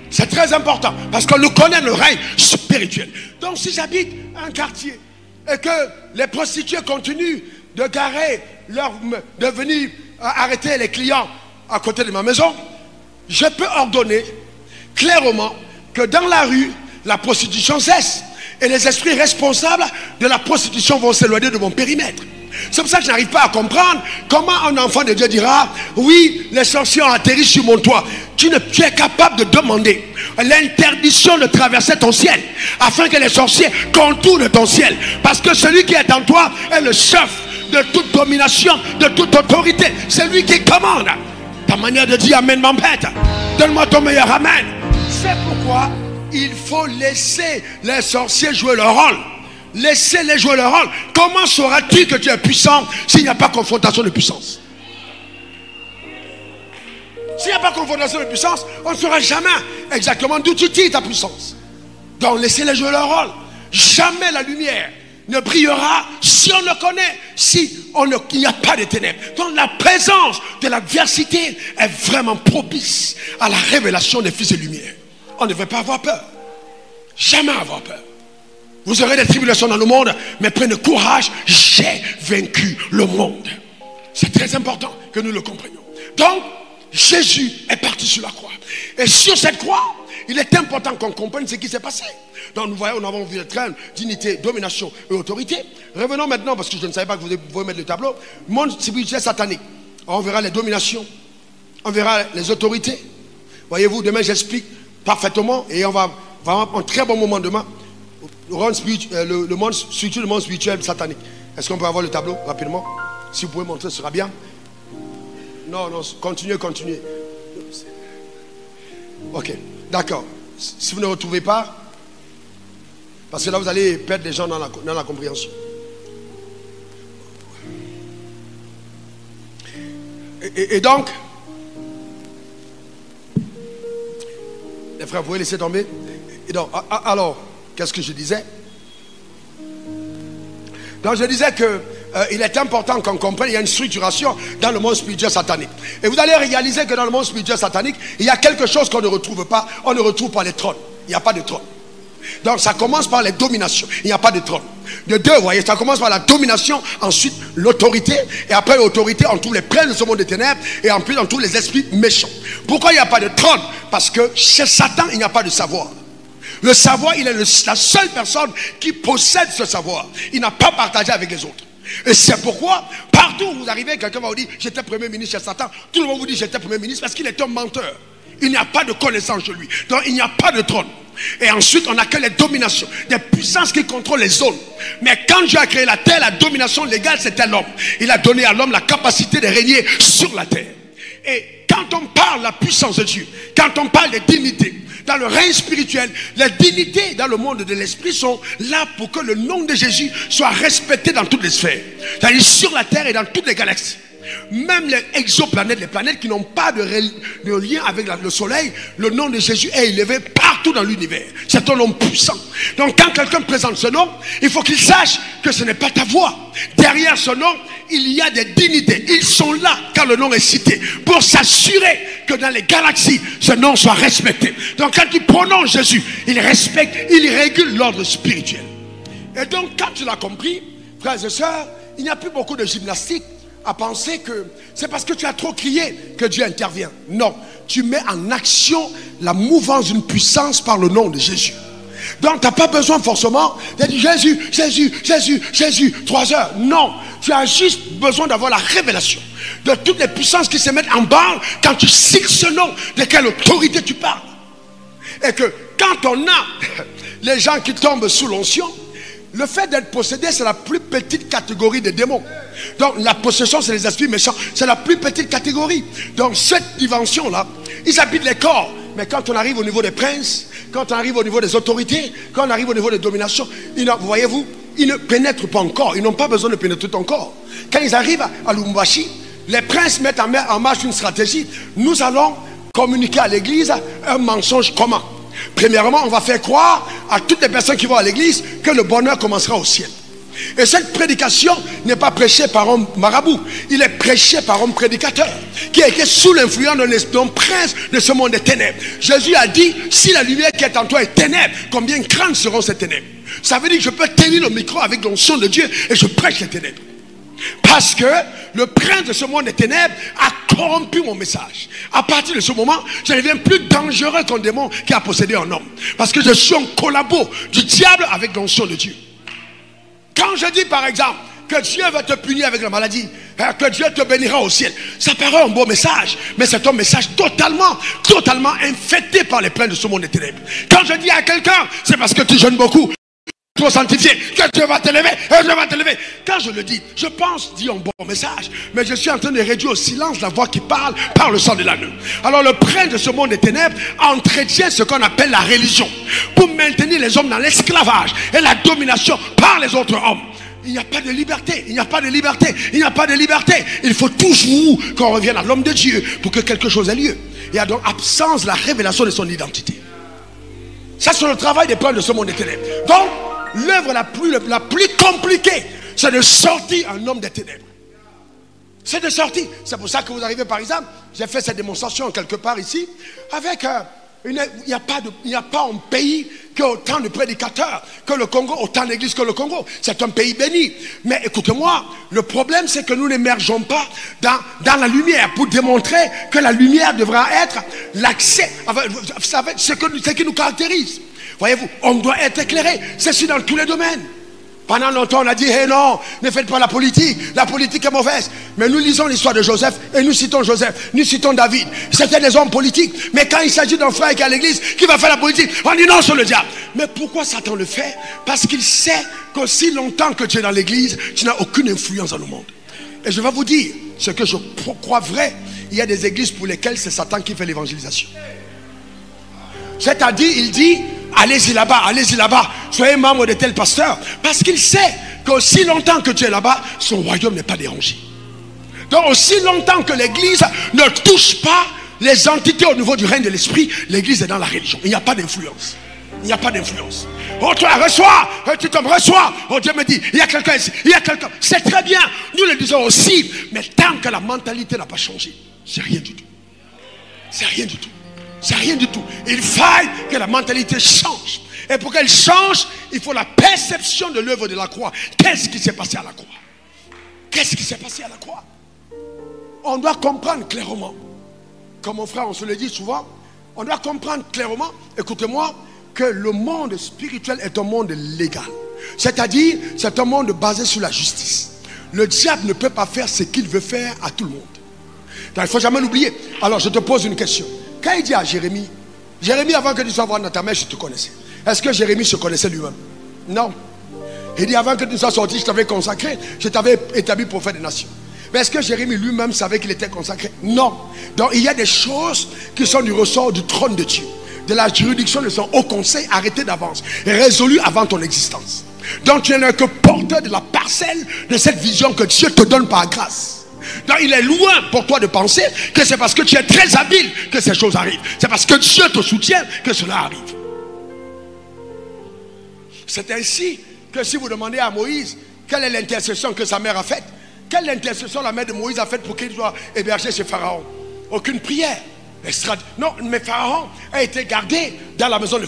C'est très important, parce qu'on nous connaît le règne spirituel. Donc, si j'habite un quartier et que les prostituées continuent de garer, de venir arrêter les clients à côté de ma maison, je peux ordonner clairement que dans la rue, la prostitution cesse. Et les esprits responsables de la prostitution vont s'éloigner de mon périmètre. C'est pour ça que je n'arrive pas à comprendre comment un enfant de Dieu dira: oui, les sorciers ont atterri sur mon toit. Tu es capable de demander l'interdiction de traverser ton ciel, afin que les sorciers contournent ton ciel. Parce que celui qui est en toi est le chef de toute domination, de toute autorité. C'est lui qui commande. Ta manière de dire amen m'embête. Donne-moi ton meilleur amen. C'est pourquoi il faut laisser les sorciers jouer leur rôle. Laissez-les jouer leur rôle. Comment sauras-tu que tu es puissant s'il n'y a pas confrontation de puissance? S'il n'y a pas confrontation de puissance, on ne saura jamais exactement d'où tu tires ta puissance. Donc laissez-les jouer leur rôle. Jamais la lumière ne brillera si on le connaît, il n'y a pas de ténèbres. Donc la présence de l'adversité est vraiment propice à la révélation des fils de lumière. On ne devrait pas avoir peur. Jamais avoir peur. Vous aurez des tribulations dans le monde, mais prenez courage, j'ai vaincu le monde. C'est très important que nous le comprenions. Donc, Jésus est parti sur la croix. Et sur cette croix, il est important qu'on comprenne ce qui s'est passé. Donc nous voyons, nous avons vu le train dignité, domination et autorité. Revenons maintenant, parce que je ne savais pas que vous deviez mettre le tableau. Monde spirituel satanique. On verra les dominations, on verra les autorités. Voyez-vous, demain j'explique parfaitement et on va vraiment un très bon moment demain. Le monde spirituel, le monde spirituel satanique. Est-ce qu'on peut avoir le tableau rapidement? Si vous pouvez montrer, ce sera bien. Non, continuez. Ok, d'accord. Si vous ne retrouvez pas, parce que là vous allez perdre des gens dans la compréhension. Et donc, les frères, vous pouvez laisser tomber. Et donc, alors, qu'est-ce que je disais? Donc, je disais que il est important qu'on comprenne, il y a une structuration dans le monde spirituel satanique. Et vous allez réaliser que dans le monde spirituel satanique, il y a quelque chose qu'on ne retrouve pas. On ne retrouve pas les trônes. Il n'y a pas de trône. Donc ça commence par les dominations. Il n'y a pas de trône. De deux, vous voyez, ça commence par la domination, ensuite l'autorité, et après l'autorité, on trouve les princes de ce monde des ténèbres, et en plus on trouve les esprits méchants. Pourquoi il n'y a pas de trône? Parce que chez Satan, il n'y a pas de savoir. Le savoir, il est la seule personne qui possède ce savoir. Il n'a pas partagé avec les autres. Et c'est pourquoi, partout où vous arrivez, quelqu'un va vous dire, j'étais premier ministre chez Satan. Tout le monde vous dit, j'étais premier ministre, parce qu'il est un menteur. Il n'y a pas de connaissance de lui. Donc il n'y a pas de trône. Et ensuite, on n'a que les dominations, des puissances qui contrôlent les zones. Mais quand Dieu a créé la terre, la domination légale, c'était l'homme. Il a donné à l'homme la capacité de régner sur la terre. Et quand on parle de la puissance de Dieu, quand on parle des dignités, dans le règne spirituel, les dignités dans le monde de l'esprit sont là pour que le nom de Jésus soit respecté dans toutes les sphères. C'est-à-dire sur la terre et dans toutes les galaxies. Même les exoplanètes, les planètes qui n'ont pas de lien avec le soleil, le nom de Jésus est élevé partout dans l'univers. C'est un nom puissant. Donc quand quelqu'un présente ce nom, il faut qu'il sache que ce n'est pas ta voix. Derrière ce nom, il y a des dignités. Ils sont là quand le nom est cité, pour s'assurer que dans les galaxies, ce nom soit respecté. Donc quand il prononce Jésus, il respecte, il régule l'ordre spirituel. Et donc quand tu l'as compris, frères et sœurs, il n'y a plus beaucoup de gymnastique à penser que c'est parce que tu as trop crié que Dieu intervient. Non, tu mets en action la mouvance d'une puissance par le nom de Jésus. Donc tu n'as pas besoin forcément de dire Jésus, Jésus, Jésus, Jésus, 3 heures. Non, tu as juste besoin d'avoir la révélation de toutes les puissances qui se mettent en branle quand tu cites ce nom, de quelle autorité tu parles. Et que quand on a les gens qui tombent sous l'onction, le fait d'être possédé, c'est la plus petite catégorie des démons. Donc la possession, c'est les esprits méchants. C'est la plus petite catégorie. Donc cette dimension-là, ils habitent les corps. Mais quand on arrive au niveau des princes, quand on arrive au niveau des autorités, quand on arrive au niveau des dominations, voyez-vous, ils ne pénètrent pas encore. Ils n'ont pas besoin de pénétrer ton corps. Quand ils arrivent à Lubumbashi, les princes mettent en marche une stratégie. Nous allons communiquer à l'église un mensonge commun. Premièrement, on va faire croire à toutes les personnes qui vont à l'église que le bonheur commencera au ciel. Et cette prédication n'est pas prêchée par un marabout. Il est prêché par un prédicateur qui a été sous l'influence d'un prince de ce monde des ténèbres. Jésus a dit, si la lumière qui est en toi est ténèbres, combien grandes seront ces ténèbres? Ça veut dire que je peux tenir le micro avec l'onction de Dieu et je prêche les ténèbres. Parce que le prince de ce monde des ténèbres a corrompu mon message. À partir de ce moment, je deviens plus dangereux qu'un démon qui a possédé un homme. Parce que je suis un collabo du diable avec l'onction de Dieu. Quand je dis par exemple que Dieu va te punir avec la maladie, que Dieu te bénira au ciel, ça paraît un beau message, mais c'est un message totalement infecté par les princes de ce monde des ténèbres. Quand je dis à quelqu'un, c'est parce que tu jeûnes beaucoup, toi sanctifié, que Dieu va t'élever, Dieu va t'élever. Quand je le dis, je pense dire un bon message, mais je suis en train de réduire au silence la voix qui parle par le sang de l'agneau. Alors le prince de ce monde des ténèbres entretient ce qu'on appelle la religion pour maintenir les hommes dans l'esclavage et la domination par les autres hommes. Il n'y a pas de liberté, il n'y a pas de liberté, il n'y a pas de liberté. Il faut toujours qu'on revienne à l'homme de Dieu pour que quelque chose ait lieu. Il y a donc absence de la révélation de son identité. Ça c'est le travail des princes de ce monde des ténèbres. Donc l'œuvre la plus compliquée, c'est de sortir un homme des ténèbres. C'est de sortir. C'est pour ça que vous arrivez par exemple, j'ai fait cette démonstration quelque part ici, avec il n'y a pas un pays qui a autant de prédicateurs que le Congo, autant d'églises que le Congo. C'est un pays béni. Mais écoutez-moi, le problème c'est que nous n'émergeons pas dans la lumière pour démontrer que la lumière devra être l'accès. Vous savez, ce qui nous caractérise. Voyez-vous, on doit être éclairé. C'est dans tous les domaines. Pendant longtemps, on a dit, hey non, ne faites pas la politique est mauvaise. Mais nous lisons l'histoire de Joseph et nous citons Joseph, nous citons David. C'était des hommes politiques. Mais quand il s'agit d'un frère qui est à l'église, qui va faire la politique, on dit non sur le diable. Mais pourquoi Satan le fait? Parce qu'il sait qu'aussi longtemps que tu es dans l'église, tu n'as aucune influence dans le monde. Et je vais vous dire ce que je crois vrai. Il y a des églises pour lesquelles c'est Satan qui fait l'évangélisation. C'est-à-dire, il dit, allez-y là-bas, soyez membre de tel pasteur. Parce qu'il sait qu'aussi longtemps que tu es là-bas, son royaume n'est pas dérangé. Donc aussi longtemps que l'église ne touche pas les entités au niveau du règne de l'esprit, l'église est dans la religion. Il n'y a pas d'influence. Il n'y a pas d'influence. Oh, toi, reçois. Tu comme reçois. Oh, Dieu me dit, il y a quelqu'un ici. Il y a quelqu'un. C'est très bien. Nous le disons aussi. Mais tant que la mentalité n'a pas changé, c'est rien du tout. C'est rien du tout. C'est rien du tout. Il faille que la mentalité change. Et pour qu'elle change, il faut la perception de l'œuvre de la croix. Qu'est-ce qui s'est passé à la croix? Qu'est-ce qui s'est passé à la croix? On doit comprendre clairement. Comme mon frère, on se le dit souvent. On doit comprendre clairement, écoutez-moi, que le monde spirituel est un monde légal. C'est-à-dire, c'est un monde basé sur la justice. Le diable ne peut pas faire ce qu'il veut faire à tout le monde. Donc, il ne faut jamais l'oublier. Alors, je te pose une question. Quand il dit à Jérémie, avant que tu sois voir dans ta mère, je te connaissais. Est-ce que Jérémie se connaissait lui-même? Non. Il dit, avant que tu sois sorti, je t'avais consacré, je t'avais établi prophète des nations. Mais est-ce que Jérémie lui-même savait qu'il était consacré? Non. Donc, il y a des choses qui sont du ressort du trône de Dieu, de la juridiction de son haut conseil, arrêté d'avance et résolu avant ton existence. Donc tu n'es que porteur de la parcelle de cette vision que Dieu te donne par grâce. Donc il est loin pour toi de penser que c'est parce que tu es très habile que ces choses arrivent. C'est parce que Dieu te soutient que cela arrive. C'est ainsi que si vous demandez à Moïse quelle est l'intercession que sa mère a faite, quelle intercession la mère de Moïse a faite pour qu'il soit hébergé chez Pharaon? Aucune prière. Non, mais Pharaon a été gardé dans la maison de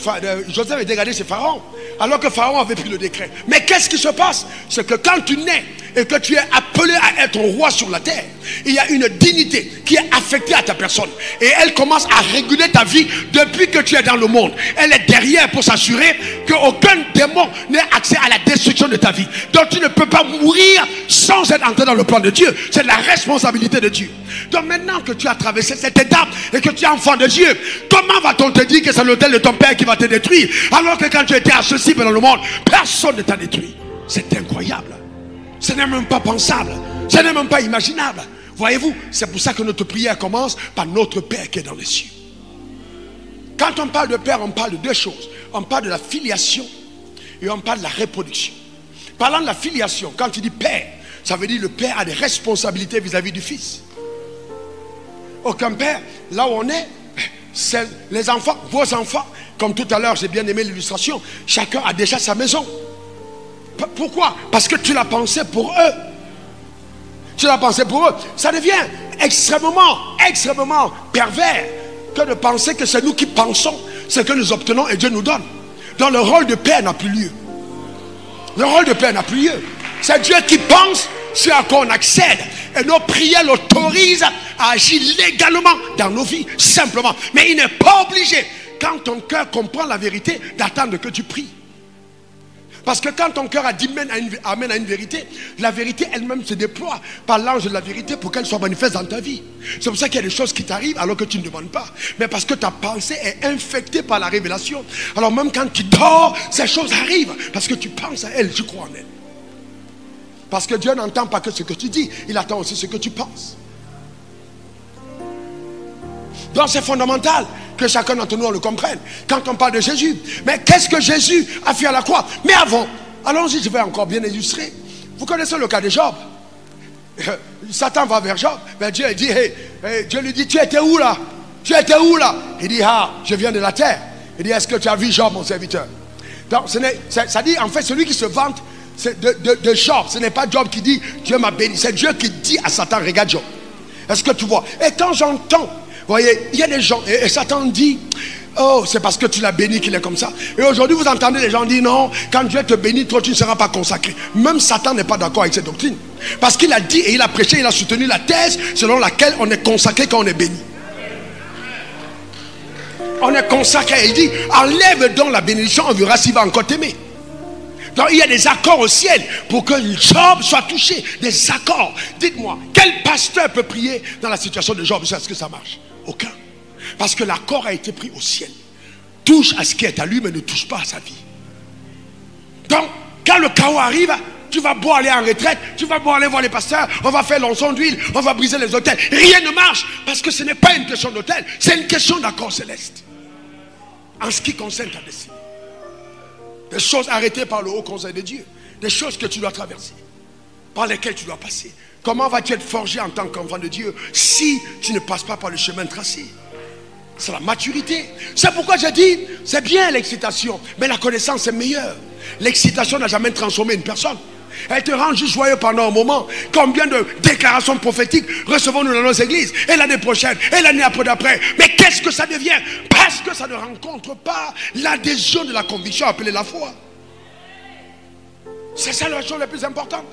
Joseph a été gardé chez Pharaon, alors que Pharaon avait pris le décret. Mais qu'est-ce qui se passe? C'est que quand tu nais et que tu es appelé à être roi sur la terre, il y a une dignité qui est affectée à ta personne. Et elle commence à réguler ta vie depuis que tu es dans le monde. Elle est derrière pour s'assurer qu'aucun démon n'ait accès à la destruction de ta vie. Donc tu ne peux pas mourir sans être entré dans le plan de Dieu. C'est la responsabilité de Dieu. Donc maintenant que tu as traversé cette étape et que tu es enfant de Dieu, comment va-t-on te dire que c'est l'autel de ton père qui va te détruire, alors que quand tu étais accessible dans le monde, personne ne t'a détruit? C'est incroyable. Ce n'est même pas pensable. Ce n'est même pas imaginable. Voyez-vous, c'est pour ça que notre prière commence par notre Père qui est dans les cieux. Quand on parle de Père, on parle de deux choses. On parle de la filiation et on parle de la reproduction. Parlant de la filiation, quand tu dis Père, ça veut dire le Père a des responsabilités vis-à-vis du Fils. Aucun père, là où on est, c'est les enfants, vos enfants. Comme tout à l'heure, j'ai bien aimé l'illustration. Chacun a déjà sa maison. Pourquoi? Parce que tu l'as pensé pour eux. Tu l'as pensé pour eux. Ça devient extrêmement pervers que de penser que c'est nous qui pensons ce que nous obtenons et Dieu nous donne. Donc le rôle de père n'a plus lieu. Le rôle de père n'a plus lieu. C'est Dieu qui pense ce à quoi on accède. Et nos prières l'autorisent à agir légalement dans nos vies, simplement. Mais il n'est pas obligé, quand ton cœur comprend la vérité, d'attendre que tu pries. Parce que quand ton cœur a dit amen à une vérité, la vérité elle-même se déploie par l'ange de la vérité pour qu'elle soit manifeste dans ta vie. C'est pour ça qu'il y a des choses qui t'arrivent alors que tu ne demandes pas. Mais parce que ta pensée est infectée par la révélation. Alors même quand tu dors, ces choses arrivent. Parce que tu penses à elle, tu crois en elle. Parce que Dieu n'entend pas que ce que tu dis, il attend aussi ce que tu penses. Donc c'est fondamental que chacun d'entre nous le comprenne quand on parle de Jésus. Mais qu'est-ce que Jésus a fait à la croix? Mais avant, allons-y, je vais encore bien illustrer. Vous connaissez le cas de Job. Satan va vers Job. Ben Dieu dit, Dieu lui dit, tu étais où là? Tu étais où là? Il dit, ah, je viens de la terre. Il dit, est-ce que tu as vu Job, mon serviteur? Donc ça dit, en fait, celui qui se vante de Job, ce n'est pas Job qui dit, Dieu m'a béni. C'est Dieu qui dit à Satan, regarde Job. Est-ce que tu vois? Et quand j'entends, vous voyez, il y a des gens, et Satan dit, oh, c'est parce que tu l'as béni qu'il est comme ça. Et aujourd'hui, vous entendez les gens dire, non, quand Dieu te bénit, toi, tu ne seras pas consacré. Même Satan n'est pas d'accord avec cette doctrine. Parce qu'il a dit et il a prêché, il a soutenu la thèse selon laquelle on est consacré quand on est béni. On est consacré. Il dit, enlève donc la bénédiction, on verra s'il va encore t'aimer. Donc il y a des accords au ciel pour que Job soit touché. Des accords. Dites-moi, quel pasteur peut prier dans la situation de Job? Est-ce que ça marche? Aucun. Parce que l'accord a été pris au ciel. Touche à ce qui est à lui, mais ne touche pas à sa vie. Donc, quand le chaos arrive, tu vas beau aller en retraite, tu vas beau aller voir les pasteurs, on va faire l'onction d'huile, on va briser les autels. Rien ne marche parce que ce n'est pas une question d'autel, c'est une question d'accord céleste. en ce qui concerne ta destinée. Des choses arrêtées par le haut conseil de Dieu. Des choses que tu dois traverser, par lesquelles tu dois passer. Comment vas-tu être forgé en tant qu'enfant de Dieu si tu ne passes pas par le chemin tracé? C'est la maturité. C'est pourquoi j'ai dit, c'est bien l'excitation, mais la connaissance est meilleure. L'excitation n'a jamais transformé une personne. Elle te rend juste joyeux pendant un moment. Combien de déclarations prophétiques recevons-nous dans nos églises? Et l'année prochaine, et l'année d'après. Mais qu'est-ce que ça devient? Parce que ça ne rencontre pas l'adhésion de la conviction appelée la foi. C'est ça la chose la plus importante.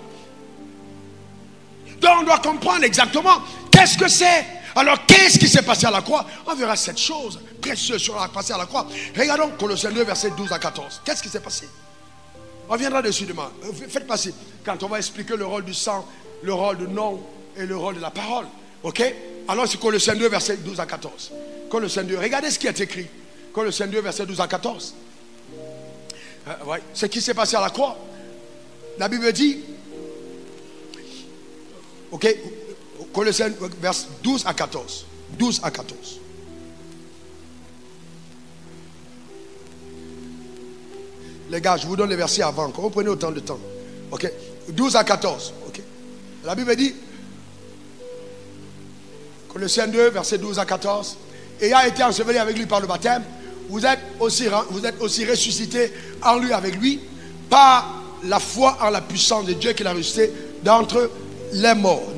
Donc on doit comprendre exactement qu'est-ce que c'est. Alors qu'est-ce qui s'est passé à la croix? On verra cette chose précieuse sur la passée à la croix. Regardons Colossiens 2 versets 12 à 14. Qu'est-ce qui s'est passé? On viendra dessus demain. Faites passer quand on va expliquer le rôle du sang, le rôle du nom et le rôle de la parole. Ok? Alors c'est Colossiens 2 versets 12 à 14. Colossiens 2, regardez ce qui est écrit. Colossiens 2 versets 12 à 14. Ouais. Ce qui s'est passé à la croix. La Bible dit, ok, Colossiens verset 12 à 14. 12 à 14. Les gars, je vous donne les versets avant. Comment vous prenez autant de temps? Ok. 12 à 14. Ok. La Bible dit, Colossiens 2, verset 12 à 14. Ayant été enseveli avec lui par le baptême, vous êtes aussi ressuscités en lui avec lui, par la foi en la puissance de Dieu qu'il a ressuscité d'entre les morts.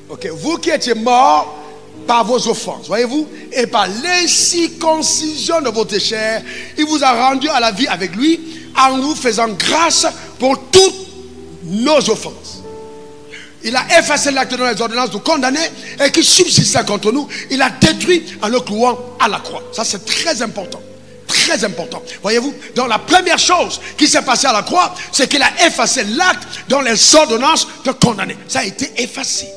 Ok. Vous qui étiez morts par vos offenses, voyez-vous, et par l'incirconcision de votre chair, il vous a rendu à la vie avec lui, en vous faisant grâce pour toutes nos offenses. Il a effacé l'acte dans les ordonnances de condamner et qui subsistait contre nous. Il a détruit en le clouant à la croix. Ça c'est très important. Très important. Voyez-vous, donc la première chose qui s'est passée à la croix, c'est qu'il a effacé l'acte dans les ordonnances de condamner. Ça a été effacé.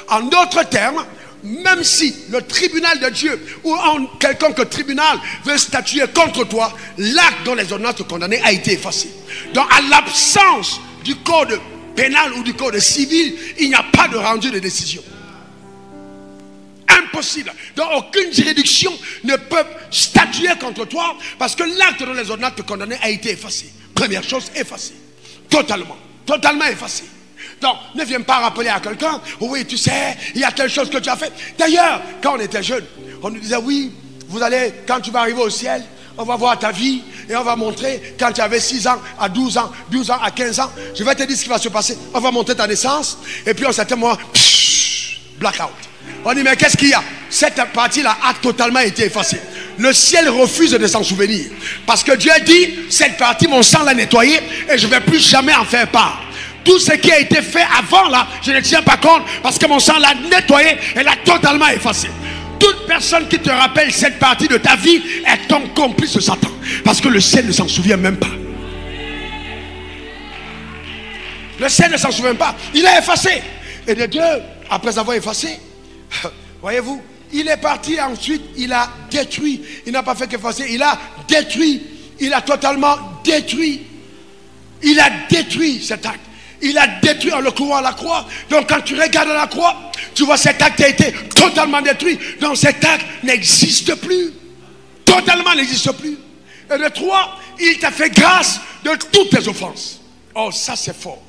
En d'autres termes, même si le tribunal de Dieu ou quelconque tribunal veut statuer contre toi, l'acte dans les ordonnances de condamner a été effacé. Donc à l'absence du code pénal ou du code civil, il n'y a pas de rendu de décision. Impossible. Donc aucune juridiction ne peut statuer contre toi parce que l'acte dans les ordonnances de condamner a été effacé. Première chose, effacé. Totalement. Totalement effacé. Donc, ne viens pas rappeler à quelqu'un, oui, tu sais, il y a telle chose que tu as fait. D'ailleurs, quand on était jeunes, on nous disait, oui, vous allez, quand tu vas arriver au ciel, on va voir ta vie et on va montrer quand tu avais 6 ans, à 12 ans, 12 ans, à 15 ans. Je vais te dire ce qui va se passer. On va montrer ta naissance et puis en certain moment, blackout. On dit, mais qu'est-ce qu'il y a? Cette partie-là a totalement été effacée. Le ciel refuse de s'en souvenir. Parce que Dieu dit, cette partie, mon sang l'a nettoyée et je ne vais plus jamais en faire part. Tout ce qui a été fait avant là, je ne tiens pas compte parce que mon sang l'a nettoyé et l'a totalement effacé. Toute personne qui te rappelle cette partie de ta vie est ton complice de Satan. Parce que le ciel ne s'en souvient même pas. Le ciel ne s'en souvient pas. Il a effacé. Et de Dieu, après avoir effacé, voyez-vous, il est parti ensuite, il a détruit. Il n'a pas fait qu'effacer, il a détruit. Il a totalement détruit. Il a détruit cet acte. Il a détruit en le clouant à la croix. Donc quand tu regardes la croix, tu vois cet acte a été totalement détruit. Donc cet acte n'existe plus. Totalement n'existe plus. Et de 3, il t'a fait grâce de toutes tes offenses. Oh, ça c'est fort.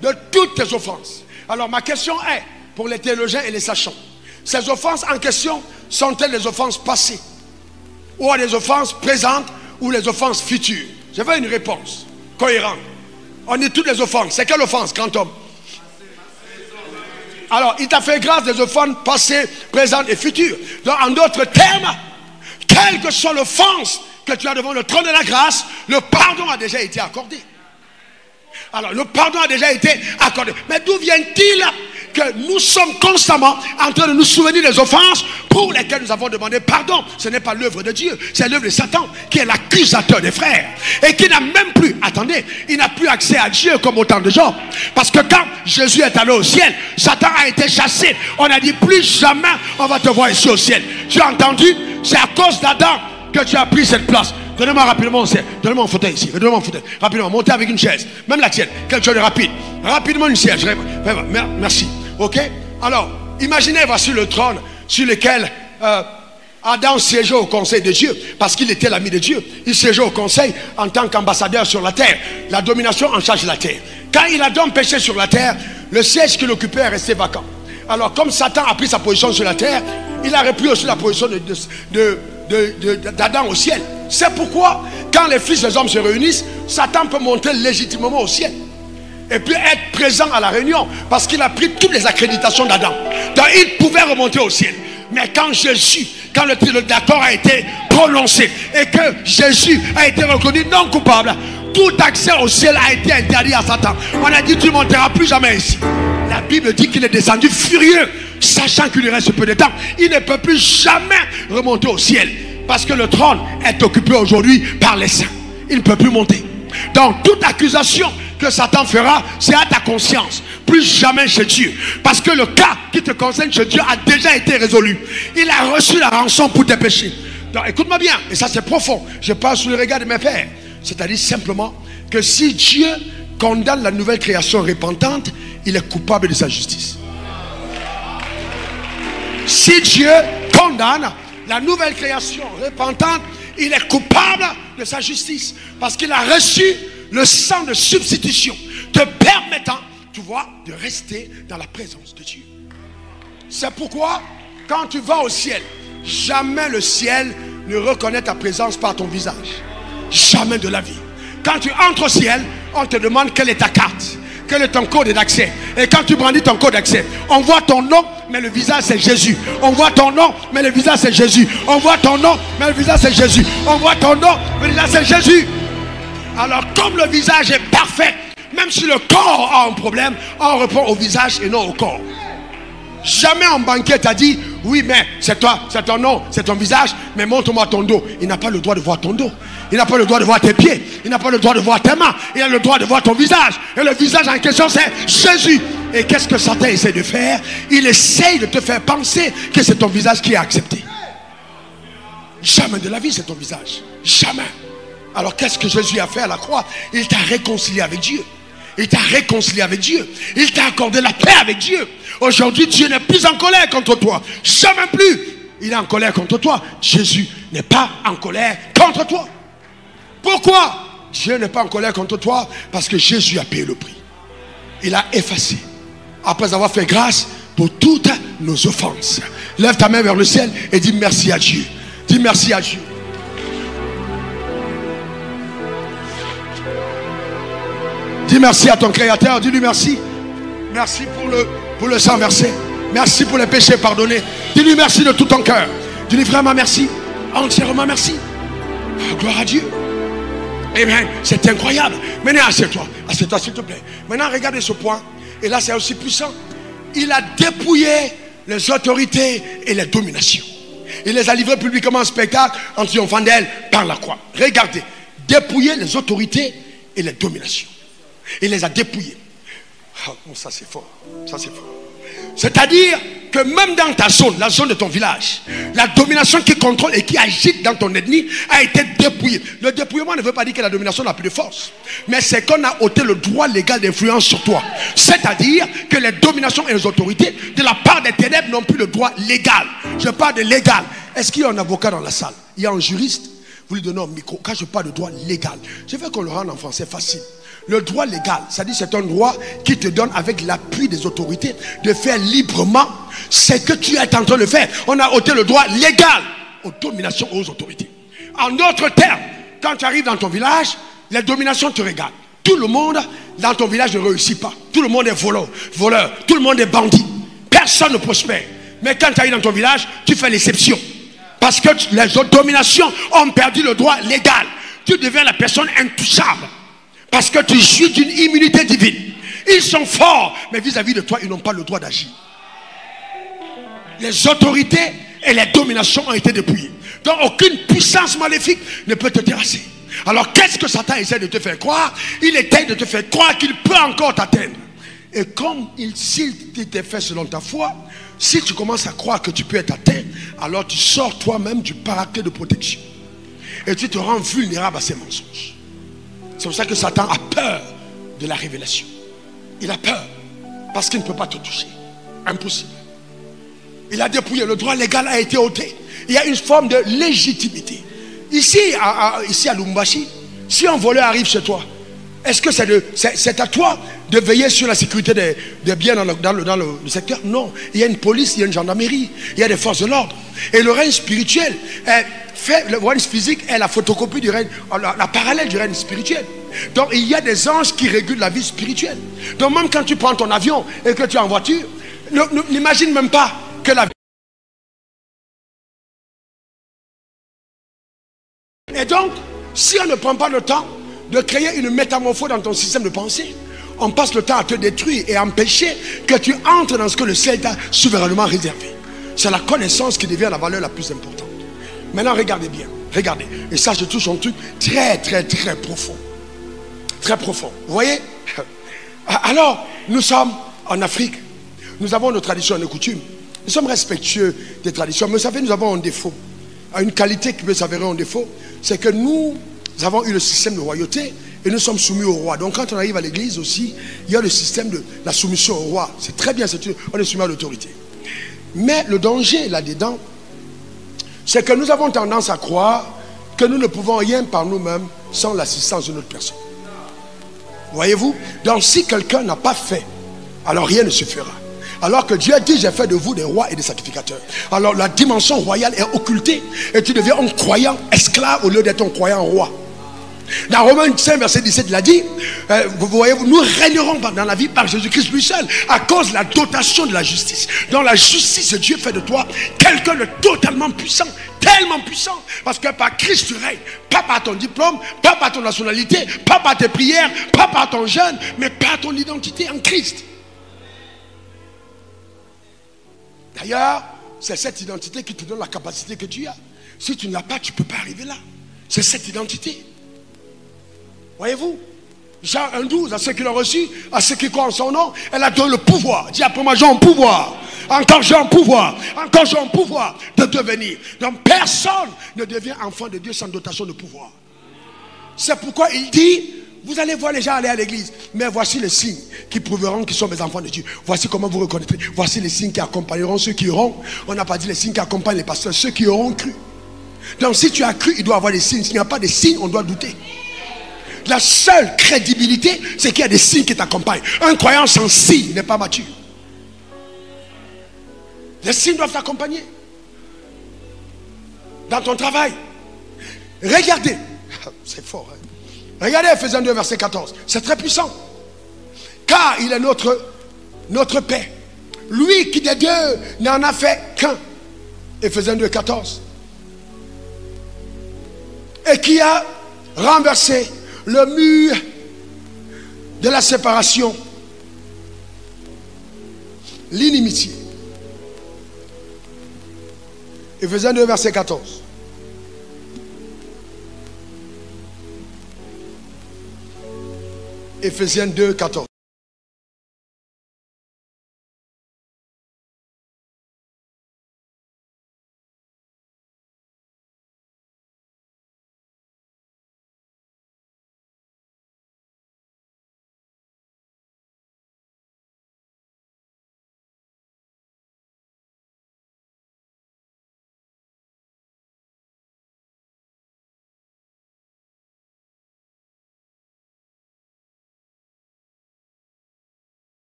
De toutes tes offenses. Alors ma question est, pour les théologiens et les sachants, ces offenses en question sont-elles les offenses passées, ou les offenses présentes, ou les offenses futures? Je veux une réponse cohérente. On dit toutes les offenses. C'est quelle offense, grand homme? Alors, il t'a fait grâce des offenses passées, présentes et futures. Donc, en d'autres termes, quelle que soit l'offense que tu as devant le trône de la grâce, le pardon a déjà été accordé. Alors, le pardon a déjà été accordé. Mais d'où vient-il que nous sommes constamment en train de nous souvenir des offenses pour lesquelles nous avons demandé pardon? Ce n'est pas l'œuvre de Dieu, c'est l'œuvre de Satan qui est l'accusateur des frères et qui n'a même plus, attendez, il n'a plus accès à Dieu comme autant de gens. Parce que quand Jésus est allé au ciel, Satan a été chassé. On a dit plus jamais on va te voir ici au ciel. Tu as entendu? C'est à cause d'Adam que tu as pris cette place. Donnez-moi rapidement, donnez-moi un fauteuil ici, donnez-moi un fauteuil, rapidement, montez avec une chaise, même la tienne, quelque chose de rapide, rapidement une chaise, merci, ok? Alors, imaginez, voici le trône sur lequel Adam siégeait au conseil de Dieu parce qu'il était l'ami de Dieu. Il siégeait au conseil en tant qu'ambassadeur sur la terre. La domination en charge de la terre. Quand il a donc péché sur la terre, le siège qu'il occupait est resté vacant. Alors comme Satan a pris sa position sur la terre, il a repris aussi la position d'Adam au ciel. C'est pourquoi quand les fils des hommes se réunissent, Satan peut monter légitimement au ciel et puis être présent à la réunion parce qu'il a pris toutes les accréditations d'Adam. Donc il pouvait remonter au ciel. Mais quand Jésus, quand l'accord a été prononcé et que Jésus a été reconnu non coupable, tout accès au ciel a été interdit à Satan. On a dit tu ne monteras plus jamais ici. La Bible dit qu'il est descendu furieux, sachant qu'il lui reste peu de temps. Il ne peut plus jamais remonter au ciel parce que le trône est occupé aujourd'hui par les saints. Il ne peut plus monter. Donc toute accusation que Satan fera, c'est à ta conscience, plus jamais chez Dieu, parce que le cas qui te concerne chez Dieu a déjà été résolu. Il a reçu la rançon pour tes péchés. Donc écoute-moi bien, et ça c'est profond, je parle sous le regard de mes pères, c'est-à-dire simplement que si Dieu condamne la nouvelle création repentante, il est coupable de sa justice. Si Dieu condamne la nouvelle création repentante, il est coupable de sa justice, parce qu'il a reçu le sang de substitution, te permettant, tu vois, de rester dans la présence de Dieu. C'est pourquoi, quand tu vas au ciel, jamais le ciel ne reconnaît ta présence par ton visage. Jamais de la vie. Quand tu entres au ciel, on te demande quelle est ta carte, quel est ton code d'accès. Et quand tu brandis ton code d'accès, on voit ton nom, mais le visage c'est Jésus. On voit ton nom, mais le visage c'est Jésus. On voit ton nom, mais le visage c'est Jésus. On voit ton nom, mais le visage c'est Jésus. Alors comme le visage est parfait, même si le corps a un problème, on répond au visage et non au corps. Jamais un banquier t'a dit oui mais c'est toi, c'est ton nom, c'est ton visage, mais montre-moi ton dos. Il n'a pas le droit de voir ton dos. Il n'a pas le droit de voir tes pieds. Il n'a pas le droit de voir tes mains. Il a le droit de voir ton visage. Et le visage en question c'est Jésus. Et qu'est-ce que Satan essaie de faire? Il essaye de te faire penser que c'est ton visage qui est accepté. Jamais de la vie c'est ton visage. Jamais. Alors qu'est-ce que Jésus a fait à la croix? Il t'a réconcilié avec Dieu. Il t'a réconcilié avec Dieu. Il t'a accordé la paix avec Dieu. Aujourd'hui, Dieu n'est plus en colère contre toi. Jamais plus. Il est en colère contre toi. Jésus n'est pas en colère contre toi. Pourquoi Dieu n'est pas en colère contre toi? Parce que Jésus a payé le prix. Il a effacé. Après avoir fait grâce pour toutes nos offenses. Lève ta main vers le ciel et dis merci à Dieu. Dis merci à Dieu. Dis merci à ton Créateur, dis-lui merci. Merci pour le sang versé. Merci pour les péchés pardonnés. Dis-lui merci de tout ton cœur. Dis-lui vraiment merci. Entièrement merci. Gloire à Dieu. Amen. C'est incroyable. Maintenant, assieds-toi. Assieds-toi s'il te plaît. Maintenant, regardez ce point. Et là, c'est aussi puissant. Il a dépouillé les autorités et les dominations. Il les a livrées publiquement en spectacle en triomphant d'elles par la croix. Regardez. Dépouiller les autorités et les dominations. Il les a dépouillés. Oh, ça c'est fort. Ça c'est fort. C'est-à-dire que même dans ta zone, la zone de ton village, la domination qui contrôle et qui agite dans ton ethnie a été dépouillée. Le dépouillement ne veut pas dire que la domination n'a plus de force, mais c'est qu'on a ôté le droit légal d'influence sur toi. C'est-à-dire que les dominations et les autorités de la part des ténèbres n'ont plus le droit légal. Je parle de légal. Est-ce qu'il y a un avocat dans la salle? Il y a un juriste? Vous lui donnez un micro. Quand je parle de droit légal, je veux qu'on le rende en français facile. Le droit légal, c'est-à-dire c'est un droit qui te donne avec l'appui des autorités de faire librement ce que tu es en train de faire. On a ôté le droit légal aux dominations aux autorités. En d'autres termes, quand tu arrives dans ton village, les dominations te regardent. Tout le monde dans ton village ne réussit pas. Tout le monde est voleur. Tout le monde est bandit. Personne ne prospère. Mais quand tu arrives dans ton village, tu fais l'exception. Parce que les autres dominations ont perdu le droit légal. Tu deviens la personne intouchable. Parce que tu jouis d'une immunité divine. Ils sont forts, mais vis-à-vis de toi, ils n'ont pas le droit d'agir. Les autorités et les dominations ont été dépouillées. Donc aucune puissance maléfique ne peut te terrasser. Alors qu'est-ce que Satan essaie de te faire croire? Il essaie de te faire croire qu'il peut encore t'atteindre. Et comme s'il t'est fait selon ta foi, si tu commences à croire que tu peux être atteint, alors tu sors toi-même du parapluie de protection. Et tu te rends vulnérable à ces mensonges. C'est pour ça que Satan a peur de la révélation. Il a peur parce qu'il ne peut pas te toucher. Impossible. Il a dépouillé. Le droit légal a été ôté. Il y a une forme de légitimité. Ici à Lubumbashi, si un voleur arrive chez toi, est-ce que c'est à toi de veiller sur la sécurité des biens dans le secteur? Non. Il y a une police, il y a une gendarmerie, il y a des forces de l'ordre. Et le règne spirituel, le règne physique est la photocopie du règne, la parallèle du règne spirituel. Donc il y a des anges qui régulent la vie spirituelle. Donc même quand tu prends ton avion et que tu es en voiture, n'imagine même pas que la vie. Et donc, si on ne prend pas le temps de créer une métamorphose dans ton système de pensée, on passe le temps à te détruire et à empêcher que tu entres dans ce que le ciel t'a souverainement réservé. C'est la connaissance qui devient la valeur la plus importante. Maintenant, regardez bien. Regardez. Et ça, je touche un truc très, très, très profond. Très profond. Vous voyez? Alors, nous sommes en Afrique. Nous avons nos traditions et nos coutumes. Nous sommes respectueux des traditions. Mais vous savez, nous avons un défaut. Une qualité qui peut s'avérer un défaut, c'est que nous avons eu le système de royauté et nous sommes soumis au roi. Donc quand on arrive à l'église aussi, il y a le système de la soumission au roi. C'est très bien, on est soumis à l'autorité. Mais le danger là-dedans, c'est que nous avons tendance à croire que nous ne pouvons rien par nous-mêmes sans l'assistance d'une autre personne. Voyez-vous? Donc si quelqu'un n'a pas fait, alors rien ne se fera. Alors que Dieu dit, j'ai fait de vous des rois et des sacrificateurs. Alors la dimension royale est occultée et tu deviens un croyant esclave au lieu d'être un croyant roi. Dans Romains 5 verset 17 il a dit, vous voyez, nous régnerons dans la vie par Jésus-Christ lui seul, à cause de la dotation de la justice. Dans la justice de Dieu fait de toi quelqu'un de totalement puissant, tellement puissant, parce que par Christ tu règnes, pas par ton diplôme, pas par ton nationalité, pas par tes prières, pas par ton jeûne, mais par ton identité en Christ. D'ailleurs, c'est cette identité qui te donne la capacité que tu as. Si tu ne l'as pas, tu ne peux pas arriver là. C'est cette identité. Voyez-vous? Jean 1,12, à ceux qui l'ont reçu, à ceux qui croient en son nom, elle a donné le pouvoir. Dis après moi, j'ai un pouvoir. Encore j'ai un pouvoir. Encore j'ai un pouvoir de devenir. Donc personne ne devient enfant de Dieu sans dotation de pouvoir. C'est pourquoi il dit, vous allez voir les gens aller à l'église, mais voici les signes qui prouveront qu'ils sont mes enfants de Dieu. Voici comment vous reconnaîtrez. Voici les signes qui accompagneront ceux qui auront. On n'a pas dit les signes qui accompagnent les pasteurs, ceux qui auront cru. Donc si tu as cru, il doit y avoir des signes. S'il n'y a pas de signes, on doit douter. La seule crédibilité, c'est qu'il y a des signes qui t'accompagnent. Un croyant sans signe n'est pas mature. Les signes doivent t'accompagner. Dans ton travail. Regardez. C'est fort, hein? Regardez Ephésiens 2 verset 14. C'est très puissant. Car il est notre paix. Lui qui des deux n'en a fait qu'un. Ephésiens 2 14. Et qui a renversé le mur de la séparation, l'inimitié. Ephésiens 2 verset 14. Ephésiens 2, 14.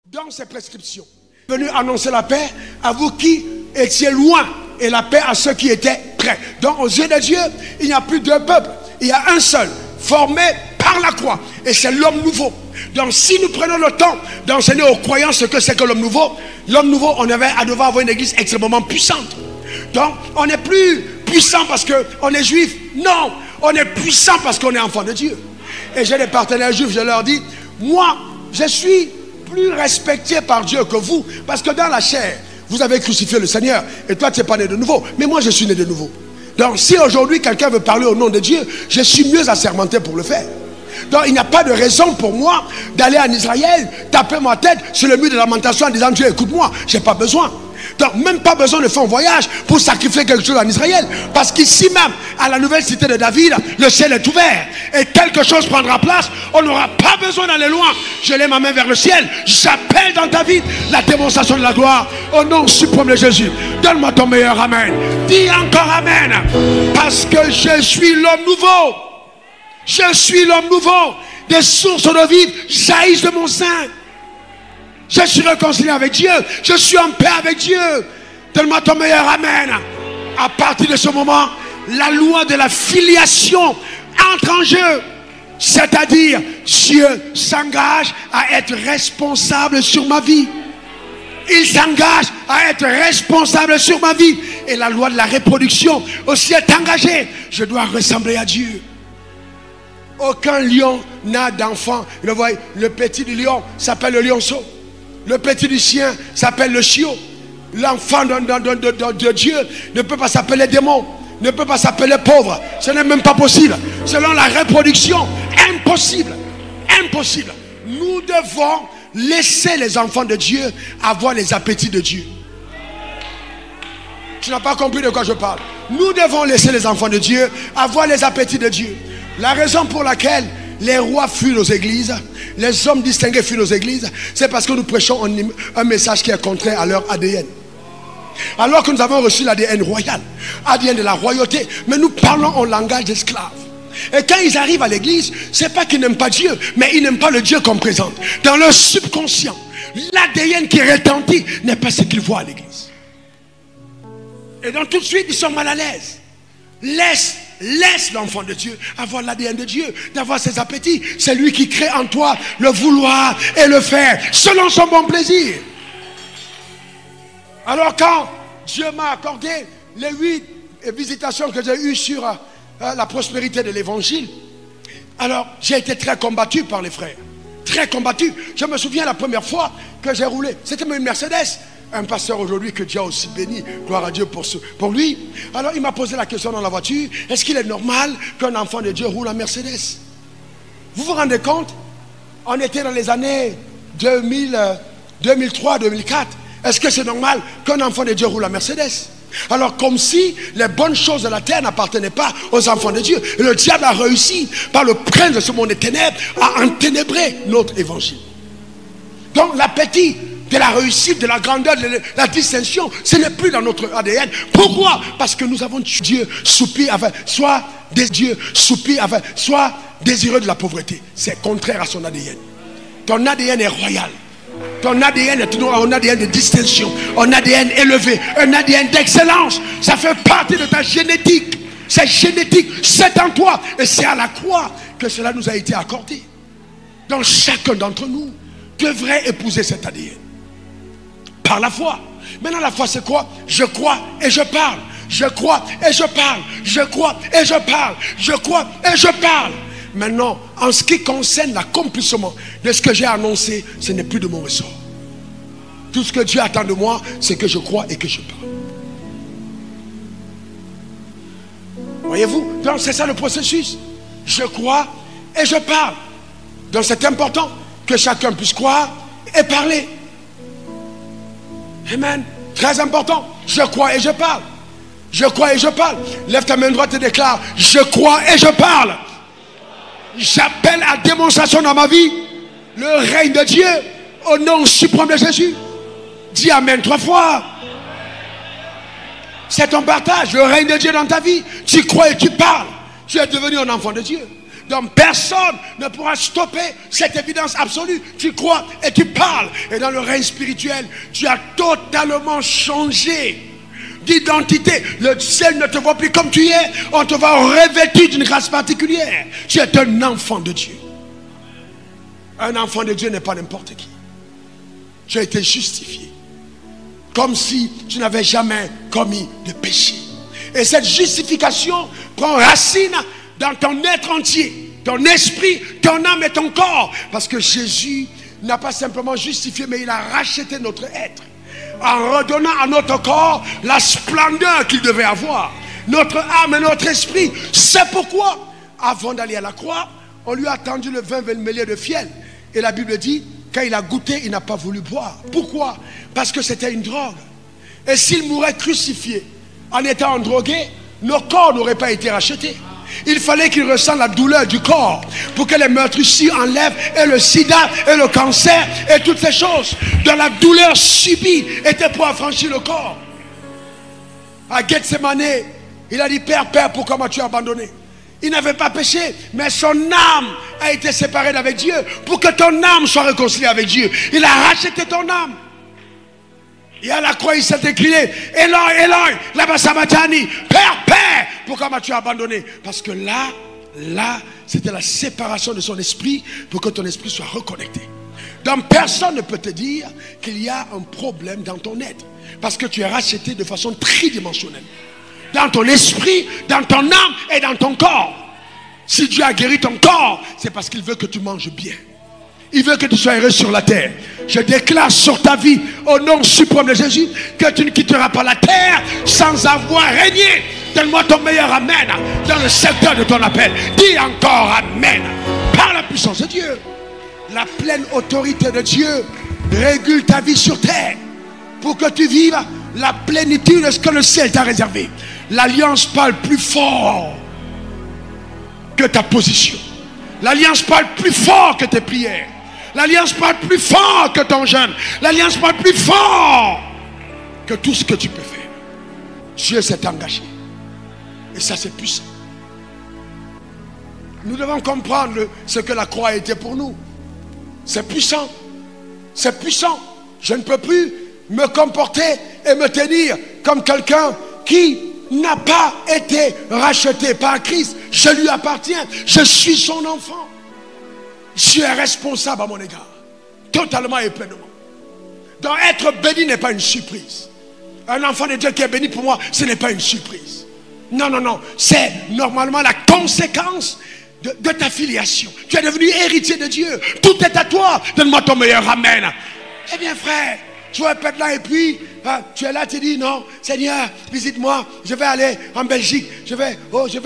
Dans ses prescriptions, venu annoncer la paix à vous qui étiez loin et la paix à ceux qui étaient près. Donc aux yeux de Dieu, il n'y a plus deux peuples, il y a un seul, formé par la croix, et c'est l'homme nouveau. Donc si nous prenons le temps d'enseigner aux croyants ce que c'est que l'homme nouveau, on devait avoir une église extrêmement puissante. Donc on n'est plus puissant parce qu'on est juif, non, on est puissant parce qu'on est enfant de Dieu. Et j'ai des partenaires juifs, je leur dis, moi je suis plus respecté par Dieu que vous, parce que dans la chair Vous avez crucifié le Seigneur. Et toi, tu n'es pas né de nouveau. Mais moi, je suis né de nouveau. Donc, si aujourd'hui, quelqu'un veut parler au nom de Dieu, je suis mieux assermenté pour le faire. Donc, il n'y a pas de raison pour moi d'aller en Israël, taper ma tête sur le mur de lamentation en disant, Dieu, écoute-moi. Je n'ai pas besoin. Donc, même pas besoin de faire un voyage pour sacrifier quelque chose en Israël. Parce qu'ici même, à la nouvelle cité de David, le ciel est ouvert. Et quelque chose prendra place. On n'aura pas besoin d'aller loin. Je lève ma main vers le ciel. J'appelle dans ta vie la démonstration de la gloire. Au nom suprême de Jésus. Donne-moi ton meilleur amen. Dis encore amen. Parce que je suis l'homme nouveau. Je suis l'homme nouveau. Des sources de vie jaillissent de mon sein. Je suis réconcilié avec Dieu. Je suis en paix avec Dieu. Donne-moi ton meilleur amen. À partir de ce moment, la loi de la filiation entre en jeu. C'est-à-dire, Dieu s'engage à être responsable sur ma vie. Il s'engage à être responsable sur ma vie. Et la loi de la reproduction aussi est engagée. Je dois ressembler à Dieu. Aucun lion n'a d'enfant. Le petit du lion s'appelle le lionceau. Le petit du chien s'appelle le chiot. L'enfant de Dieu ne peut pas s'appeler démon, ne peut pas s'appeler pauvre. Ce n'est même pas possible. Selon la reproduction, impossible. Impossible. Nous devons laisser les enfants de Dieu avoir les appétits de Dieu. Tu n'as pas compris de quoi je parle. Nous devons laisser les enfants de Dieu avoir les appétits de Dieu. La raison pour laquelle les rois fuient nos églises, les hommes distingués fuient nos églises, c'est parce que nous prêchons un message qui est contraire à leur ADN. Alors que nous avons reçu l'ADN royal, ADN de la royauté, mais nous parlons en langage d'esclaves. Et quand ils arrivent à l'église, c'est pas qu'ils n'aiment pas Dieu, mais ils n'aiment pas le Dieu qu'on présente. Dans leur subconscient, l'ADN qui retentit n'est pas ce qu'ils voient à l'église. Et donc tout de suite, ils sont mal à l'aise. Laisse l'enfant de Dieu avoir l'ADN de Dieu, d'avoir ses appétits. C'est lui qui crée en toi le vouloir et le faire selon son bon plaisir. Alors quand Dieu m'a accordé les 8 visitations que j'ai eues sur la prospérité de l'évangile, alors j'ai été très combattu par les frères. Très combattu. Je me souviens la première fois que j'ai roulé, c'était une Mercedes. Un pasteur aujourd'hui que Dieu a aussi béni, gloire à Dieu pour lui. Alors il m'a posé la question dans la voiture, est-ce qu'il est normal qu'un enfant de Dieu roule en Mercedes? Vous vous rendez compte? On était dans les années 2003, 2004. Est-ce que c'est normal qu'un enfant de Dieu roule en Mercedes? Alors comme si les bonnes choses de la terre n'appartenaient pas aux enfants de Dieu. Et le diable a réussi par le prince de ce monde des ténèbres à enténébrer notre évangile. Donc l'appétit de la réussite, de la grandeur, de la distinction, ce n'est plus dans notre ADN. Pourquoi? Parce que nous avons Dieu soupir avec, soit des dieux soupir avec, soit désireux de la pauvreté. C'est contraire à son ADN. Ton ADN est royal. Ton ADN est un ADN de distinction, un ADN élevé, un ADN d'excellence. Ça fait partie de ta génétique. C'est génétique, c'est en toi. Et c'est à la croix que cela nous a été accordé. Donc chacun d'entre nous devrait épouser cet ADN. Par la foi. Maintenant la foi c'est quoi? Je crois et je parle. Je crois et je parle. Je crois et je parle. Je crois et je parle. Maintenant, en ce qui concerne l'accomplissement de ce que j'ai annoncé, ce n'est plus de mon ressort. Tout ce que Dieu attend de moi, c'est que je crois et que je parle. Voyez-vous? Donc c'est ça le processus. Je crois et je parle. Donc c'est important que chacun puisse croire et parler. Amen. Très important. Je crois et je parle. Je crois et je parle. Lève ta main droite et déclare: je crois et je parle. J'appelle à démonstration dans ma vie le règne de Dieu au nom suprême de Jésus. Dis amen 3 fois. C'est ton partage, le règne de Dieu dans ta vie. Tu crois et tu parles. Tu es devenu un enfant de Dieu. Donc personne ne pourra stopper cette évidence absolue. Tu crois et tu parles. Et dans le règne spirituel, tu as totalement changé d'identité. Le ciel ne te voit plus comme tu es. On te va revêtu d'une grâce particulière. Tu es un enfant de Dieu. Un enfant de Dieu n'est pas n'importe qui. Tu as été justifié. Comme si tu n'avais jamais commis de péché. Et cette justification prend racine dans ton être entier, ton esprit, ton âme et ton corps. Parce que Jésus n'a pas simplement justifié, mais il a racheté notre être en redonnant à notre corps la splendeur qu'il devait avoir. Notre âme et notre esprit. C'est pourquoi, avant d'aller à la croix, on lui a tendu le vin mêlé de fiel. Et la Bible dit, quand il a goûté, il n'a pas voulu boire. Pourquoi? Parce que c'était une drogue. Et s'il mourait crucifié en étant drogué, nos corps n'auraient pas été rachetés. Il fallait qu'il ressente la douleur du corps pour que les meurtrissures enlèvent et le sida et le cancer et toutes ces choses. Dans la douleur subie était pour affranchir le corps. À Gethsemane, il a dit, Père, Père, pourquoi m'as-tu abandonné? Il n'avait pas péché, mais son âme a été séparée d'avec Dieu pour que ton âme soit réconciliée avec Dieu. Il a racheté ton âme. Et à la croix, il s'est écrié, Eloi, Eloi, lama sabachthani, Père, Père, pourquoi m'as-tu abandonné? Parce que là, c'était la séparation de son esprit pour que ton esprit soit reconnecté. Donc personne ne peut te dire qu'il y a un problème dans ton être, parce que tu es racheté de façon tridimensionnelle. Dans ton esprit, dans ton âme et dans ton corps. Si Dieu a guéri ton corps, c'est parce qu'il veut que tu manges bien. Il veut que tu sois heureux sur la terre. Je déclare sur ta vie, au nom suprême de Jésus, que tu ne quitteras pas la terre sans avoir régné. Donne-moi ton meilleur amen dans le secteur de ton appel. Dis encore amen. Par la puissance de Dieu, la pleine autorité de Dieu régule ta vie sur terre pour que tu vives la plénitude de ce que le ciel t'a réservé. L'alliance parle plus fort que ta position. L'alliance parle plus fort que tes prières. L'alliance parle plus fort que ton jeûne. L'alliance parle plus fort que tout ce que tu peux faire. Dieu s'est engagé. Et ça, c'est puissant. Nous devons comprendre ce que la croix a été pour nous. C'est puissant. C'est puissant. Je ne peux plus me comporter et me tenir comme quelqu'un qui n'a pas été racheté par Christ. Je lui appartiens. Je suis son enfant. Dieu est responsable à mon égard. Totalement et pleinement. Donc être béni n'est pas une surprise. Un enfant de Dieu qui est béni pour moi, ce n'est pas une surprise. Non, non, non. C'est normalement la conséquence de ta filiation. Tu es devenu héritier de Dieu. Tout est à toi. Donne-moi ton meilleur amen. Eh bien frère, tu vas être là et puis tu es là, tu dis non, Seigneur, visite-moi, je vais aller en Belgique, je vais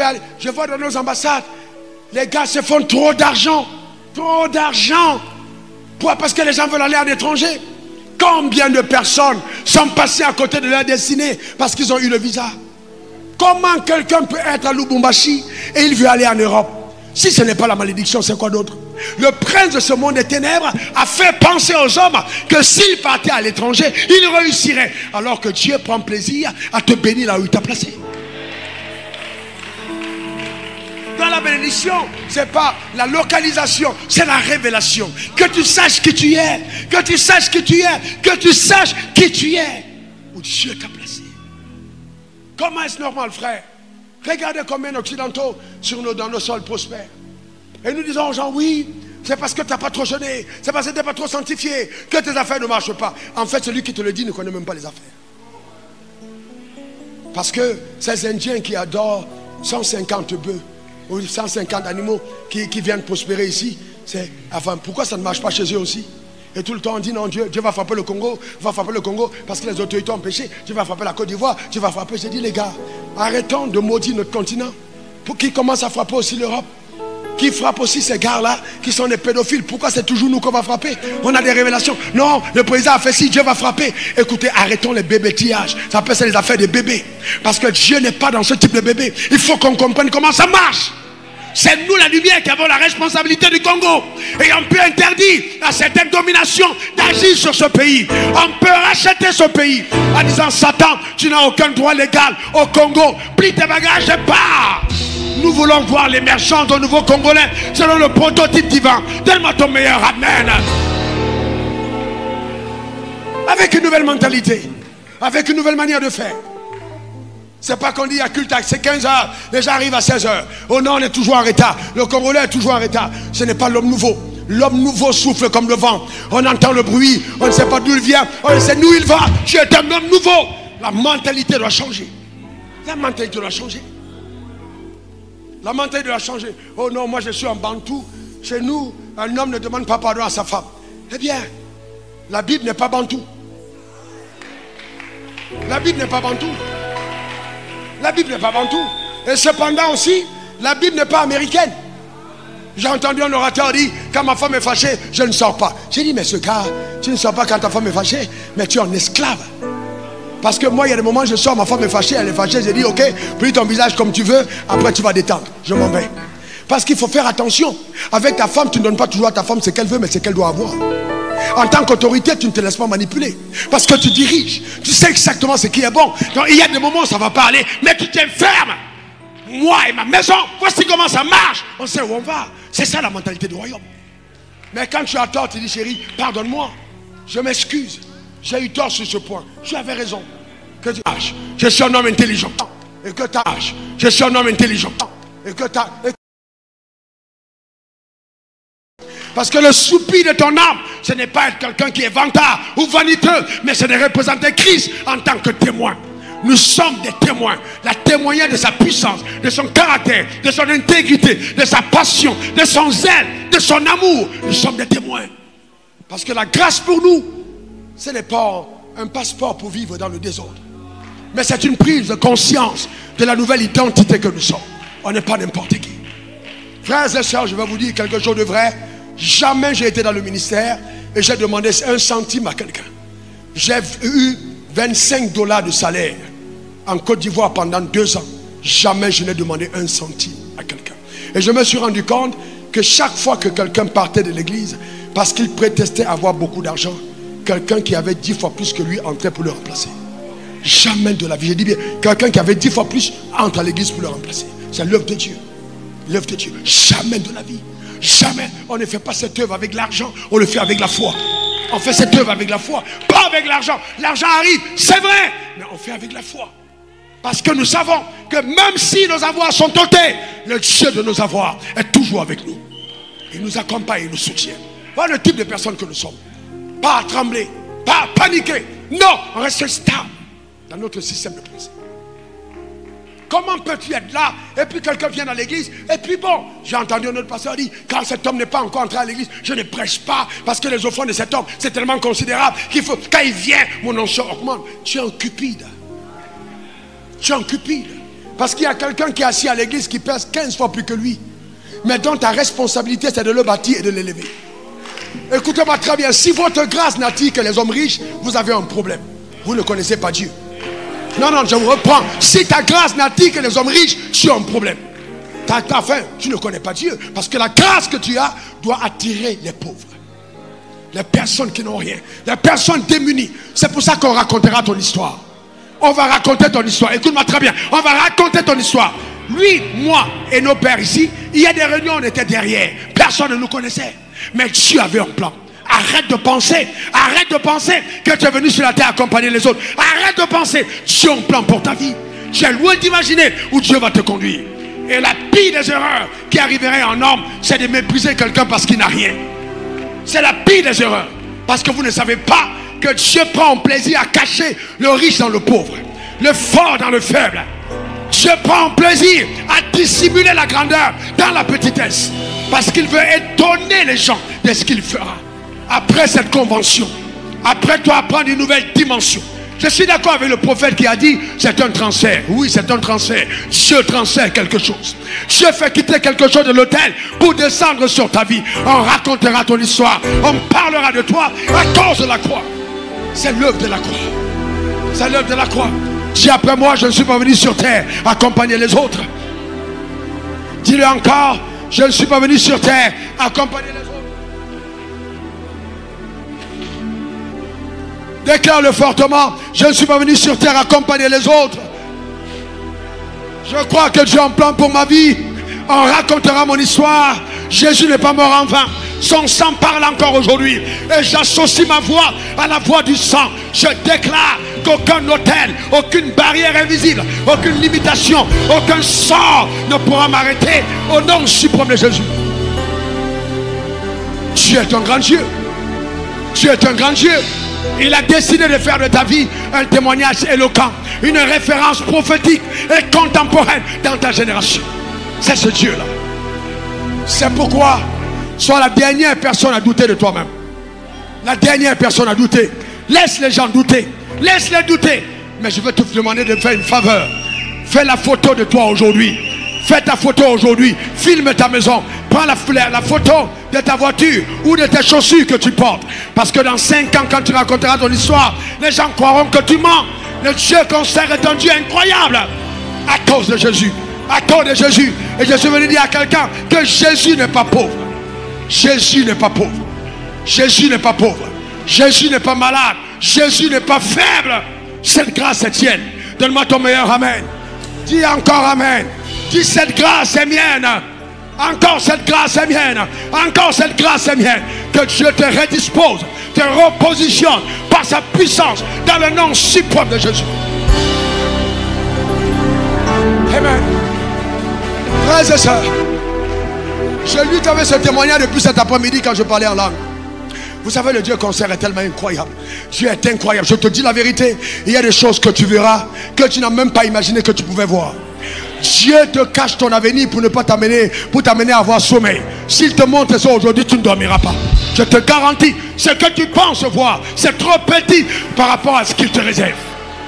aller, je vois dans nos ambassades, les gars se font trop d'argent, parce que les gens veulent aller à l'étranger. Combien de personnes sont passées à côté de leur destinée parce qu'ils ont eu le visa? Comment quelqu'un peut être à Lubumbashi et il veut aller en Europe? Si ce n'est pas la malédiction, c'est quoi d'autre? Le prince de ce monde des ténèbres a fait penser aux hommes que s'il partait à l'étranger, il réussirait. Alors que Dieu prend plaisir à te bénir là où il t'a placé. Dans la bénédiction, ce n'est pas la localisation, c'est la révélation. Que tu saches qui tu es, que tu saches qui tu es, que tu saches qui tu es, où Dieu t'a placé. Comment est-ce normal, frère? Regardez combien d'Occidentaux dans nos sols prospères. Et nous disons aux gens, oui, c'est parce que tu n'as pas trop jeûné, c'est parce que tu n'es pas trop sanctifié, que tes affaires ne marchent pas. En fait, celui qui te le dit ne connaît même pas les affaires. Parce que ces Indiens qui adorent 150 bœufs ou 150 animaux qui viennent prospérer ici, pourquoi ça ne marche pas chez eux aussi? Et tout le temps on dit non, Dieu va frapper le Congo, parce que les autorités ont péché, Dieu va frapper la Côte d'Ivoire, Dieu va frapper. J'ai dit les gars, arrêtons de maudire notre continent pour qu'il commence à frapper aussi l'Europe, qui frappe aussi ces gars-là qui sont des pédophiles. Pourquoi c'est toujours nous qu'on va frapper? On a des révélations. Non, le président a fait ci, Dieu va frapper. Écoutez, arrêtons les bébétillages. Ça peut être les affaires des bébés. Parce que Dieu n'est pas dans ce type de bébé. Il faut qu'on comprenne comment ça marche. C'est nous la lumière qui avons la responsabilité du Congo. Et on peut interdire à certaines dominations d'agir sur ce pays. On peut racheter ce pays en disant Satan, tu n'as aucun droit légal au Congo. Plie tes bagages et pars. Nous voulons voir l'émergence d'un nouveau Congolais selon le prototype divin. Donne-moi ton meilleur amen. Avec une nouvelle mentalité, avec une nouvelle manière de faire. C'est pas qu'on dit il y a culte, c'est 15h, les gens arrivent à 16h. Oh non, on est toujours en retard. Le Congolais est toujours en retard. Ce n'est pas l'homme nouveau. L'homme nouveau souffle comme le vent. On entend le bruit, on ne sait pas d'où il vient, on sait d'où il va. Tu es un homme nouveau. La mentalité doit changer. La mentalité doit changer. La mentalité doit changer. Oh non, moi je suis un bantou. Chez nous, un homme ne demande pas pardon à sa femme. Eh bien, la Bible n'est pas bantou. La Bible n'est pas bantou. La Bible n'est pas bantou. Et cependant aussi, la Bible n'est pas américaine. J'ai entendu un orateur dire, quand ma femme est fâchée, je ne sors pas. J'ai dit, mais ce gars, tu ne sors pas quand ta femme est fâchée, mais tu es un esclave. Parce que moi, il y a des moments, je sors, ma femme est fâchée, elle est fâchée, j'ai dit, ok, plie ton visage comme tu veux, après tu vas détendre. Je m'en vais. Parce qu'il faut faire attention. Avec ta femme, tu ne donnes pas toujours à ta femme ce qu'elle veut, mais ce qu'elle doit avoir. En tant qu'autorité, tu ne te laisses pas manipuler. Parce que tu diriges. Tu sais exactement ce qui est bon. Donc, il y a des moments où ça ne va pas aller, mais tu t'enfermes. Moi et ma maison, voici comment ça marche. On sait où on va. C'est ça la mentalité du royaume. Mais quand tu as tort, tu dis, chérie, pardonne-moi. Je m'excuse. J'ai eu tort sur ce point. Tu avais raison. Que tu saches, je suis un homme intelligent. Et que tu saches, je suis un homme intelligent. Et que tu Parce que le soupir de ton âme, ce n'est pas être quelqu'un qui est vantard ou vaniteux, mais c'est de représenter Christ en tant que témoin. Nous sommes des témoins. La témoignage de sa puissance, de son caractère, de son intégrité, de sa passion, de son zèle, de son amour. Nous sommes des témoins. Parce que la grâce pour nous, ce n'est pas un passeport pour vivre dans le désordre. Mais c'est une prise de conscience de la nouvelle identité que nous sommes. On n'est pas n'importe qui. Frères et sœurs, je vais vous dire quelque chose de vrai. Jamais j'ai été dans le ministère et j'ai demandé 1 centime à quelqu'un. J'ai eu 25 $ de salaire en Côte d'Ivoire pendant 2 ans. Jamais je n'ai demandé 1 centime à quelqu'un. Et je me suis rendu compte que chaque fois que quelqu'un partait de l'église, parce qu'il prétestait avoir beaucoup d'argent, quelqu'un qui avait 10 fois plus que lui entrait pour le remplacer. Jamais de la vie. Je dis bien, quelqu'un qui avait 10 fois plus entre à l'église pour le remplacer. C'est l'œuvre de Dieu. L'œuvre de Dieu. Jamais de la vie. Jamais. On ne fait pas cette œuvre avec l'argent. On le fait avec la foi. On fait cette œuvre avec la foi. Pas avec l'argent. L'argent arrive, c'est vrai. Mais on fait avec la foi. Parce que nous savons que même si nos avoirs sont ôtés, le Dieu de nos avoirs est toujours avec nous. Il nous accompagne, il nous soutient. Voilà le type de personnes que nous sommes. Pas à trembler, pas à paniquer. Non, on reste stable dans notre système de pensée. Comment peux-tu être là et puis quelqu'un vient à l'église et puis bon, j'ai entendu un autre pasteur dire, quand cet homme n'est pas encore entré à l'église, je ne prêche pas parce que les offrandes de cet homme, c'est tellement considérable qu'il faut, quand il vient, mon onction augmente. Tu es un cupide. Tu es un cupide. Parce qu'il y a quelqu'un qui est assis à l'église qui pèse 15 fois plus que lui. Mais dont ta responsabilité, c'est de le bâtir et de l'élever. Écoutez-moi très bien. Si votre grâce n'attire que les hommes riches, vous avez un problème. Vous ne connaissez pas Dieu. Non, non, je vous reprends. Si ta grâce n'attire que les hommes riches, tu as un problème. Enfin, tu ne connais pas Dieu. Parce que la grâce que tu as doit attirer les pauvres. Les personnes qui n'ont rien. Les personnes démunies. C'est pour ça qu'on racontera ton histoire. On va raconter ton histoire. Écoute-moi très bien. On va raconter ton histoire. Lui, moi et nos pères ici, il y a des réunions, on était derrière. Personne ne nous connaissait. Mais Dieu avait un plan. Arrête de penser que tu es venu sur la terre accompagner les autres. Arrête de penser. Dieu a un plan pour ta vie. Tu es loin d'imaginer où Dieu va te conduire. Et la pire des erreurs qui arriverait en homme, c'est de mépriser quelqu'un parce qu'il n'a rien. C'est la pire des erreurs. Parce que vous ne savez pas que Dieu prend plaisir à cacher le riche dans le pauvre, le fort dans le faible. Dieu prend plaisir à dissimuler la grandeur dans la petitesse. Parce qu'il veut étonner les gens de ce qu'il fera. Après cette convention, après toi prendre une nouvelle dimension. Je suis d'accord avec le prophète qui a dit c'est un transfert. Oui, c'est un transfert. Dieu transfère quelque chose. Dieu fait quitter quelque chose de l'autel pour descendre sur ta vie. On racontera ton histoire. On parlera de toi à cause de la croix. C'est l'œuvre de la croix. C'est l'œuvre de la croix. Dis après moi, je ne suis pas venu sur terre accompagner les autres. Dis-le encore, je ne suis pas venu sur terre accompagner les autres. Déclare-le fortement, je ne suis pas venu sur terre accompagner les autres. Je crois que Dieu a un plan pour ma vie. On racontera mon histoire. Jésus n'est pas mort en vain. Son sang parle encore aujourd'hui. Et j'associe ma voix à la voix du sang. Je déclare qu'aucun hôtel, aucune barrière invisible, aucune limitation, aucun sort ne pourra m'arrêter au nom suprême de Jésus. Dieu est un grand Dieu. Dieu est un grand Dieu. Il a décidé de faire de ta vie un témoignage éloquent, une référence prophétique et contemporaine dans ta génération. C'est ce Dieu-là. C'est pourquoi sois la dernière personne à douter de toi-même. La dernière personne à douter. Laisse les gens douter. Laisse-les douter. Mais je veux te demander de faire une faveur. Fais la photo de toi aujourd'hui. Fais ta photo aujourd'hui. Filme ta maison. Prends la photo de ta voiture ou de tes chaussures que tu portes. Parce que dans 5 ans, quand tu raconteras ton histoire, les gens croiront que tu mens. Le Dieu qu'on sert est un Dieu incroyable. À cause de Jésus. À cause de Jésus. Et je suis venu dire à quelqu'un que Jésus n'est pas pauvre. Jésus n'est pas pauvre. Jésus n'est pas pauvre. Jésus n'est pas malade. Jésus n'est pas faible. Cette grâce est tienne. Donne-moi ton meilleur amen. Dis encore amen. Dis cette grâce est mienne. Encore cette grâce est mienne. Encore cette grâce est mienne. Que Dieu te redispose, te repositionne par sa puissance dans le nom suprême de Jésus. Amen. Frères et sœurs, je lutte avec ce témoignage depuis cet après-midi quand je parlais en langue. Vous savez, le Dieu qu'on sert est tellement incroyable. Dieu est incroyable. Je te dis la vérité. Il y a des choses que tu verras que tu n'as même pas imaginé que tu pouvais voir. Dieu te cache ton avenir pour ne pas t'amener, pour t'amener à avoir sommeil. S'il te montre ça aujourd'hui, tu ne dormiras pas. Je te garantis, ce que tu penses voir, c'est trop petit par rapport à ce qu'il te réserve.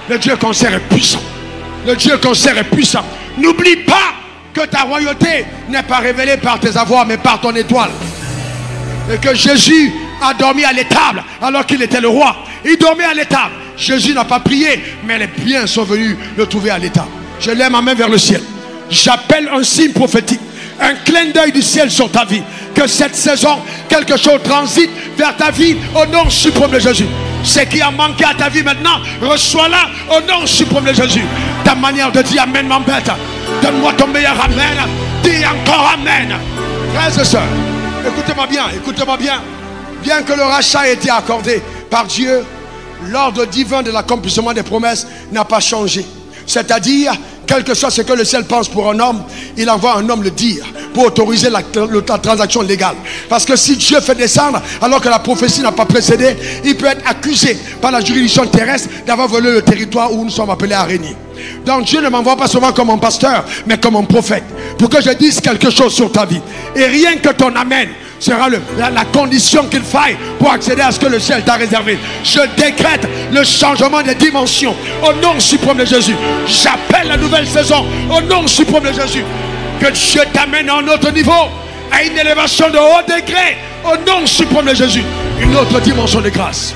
Le Dieu qu'on sert est puissant. Le Dieu qu'on sert est puissant. N'oublie pas que ta royauté n'est pas révélée par tes avoirs, mais par ton étoile. Et que Jésus a dormi à l'étable alors qu'il était le roi. Il dormait à l'étable. Jésus n'a pas prié, mais les biens sont venus le trouver à l'étable. Je lève ma main vers le ciel. J'appelle un signe prophétique, un clin d'œil du ciel sur ta vie. Que cette saison, quelque chose transite vers ta vie au nom suprême de Jésus. Ce qui a manqué à ta vie maintenant, reçois-la au nom suprême de Jésus. Ta manière de dire amen m'embête. Donne-moi ton meilleur amen. Dis encore amen. Frères et sœurs, écoutez-moi bien, écoutez-moi bien. Bien que le rachat ait été accordé par Dieu, l'ordre divin de l'accomplissement des promesses n'a pas changé. C'est-à-dire, quelque chose ce que le ciel pense pour un homme, il envoie un homme le dire pour autoriser la transaction légale. Parce que si Dieu fait descendre alors que la prophétie n'a pas précédé, il peut être accusé par la juridiction terrestre d'avoir volé le territoire où nous sommes appelés à régner. Donc Dieu ne m'envoie pas seulement comme un pasteur, mais comme un prophète, pour que je dise quelque chose sur ta vie. Et rien que ton amen sera la condition qu'il faille pour accéder à ce que le ciel t'a réservé. Je décrète le changement des dimensions au nom suprême de Jésus. J'appelle la nouvelle saison au nom suprême de Jésus. Que Dieu t'amène à un autre niveau, à une élévation de haut degré au nom suprême de Jésus. Une autre dimension de grâce.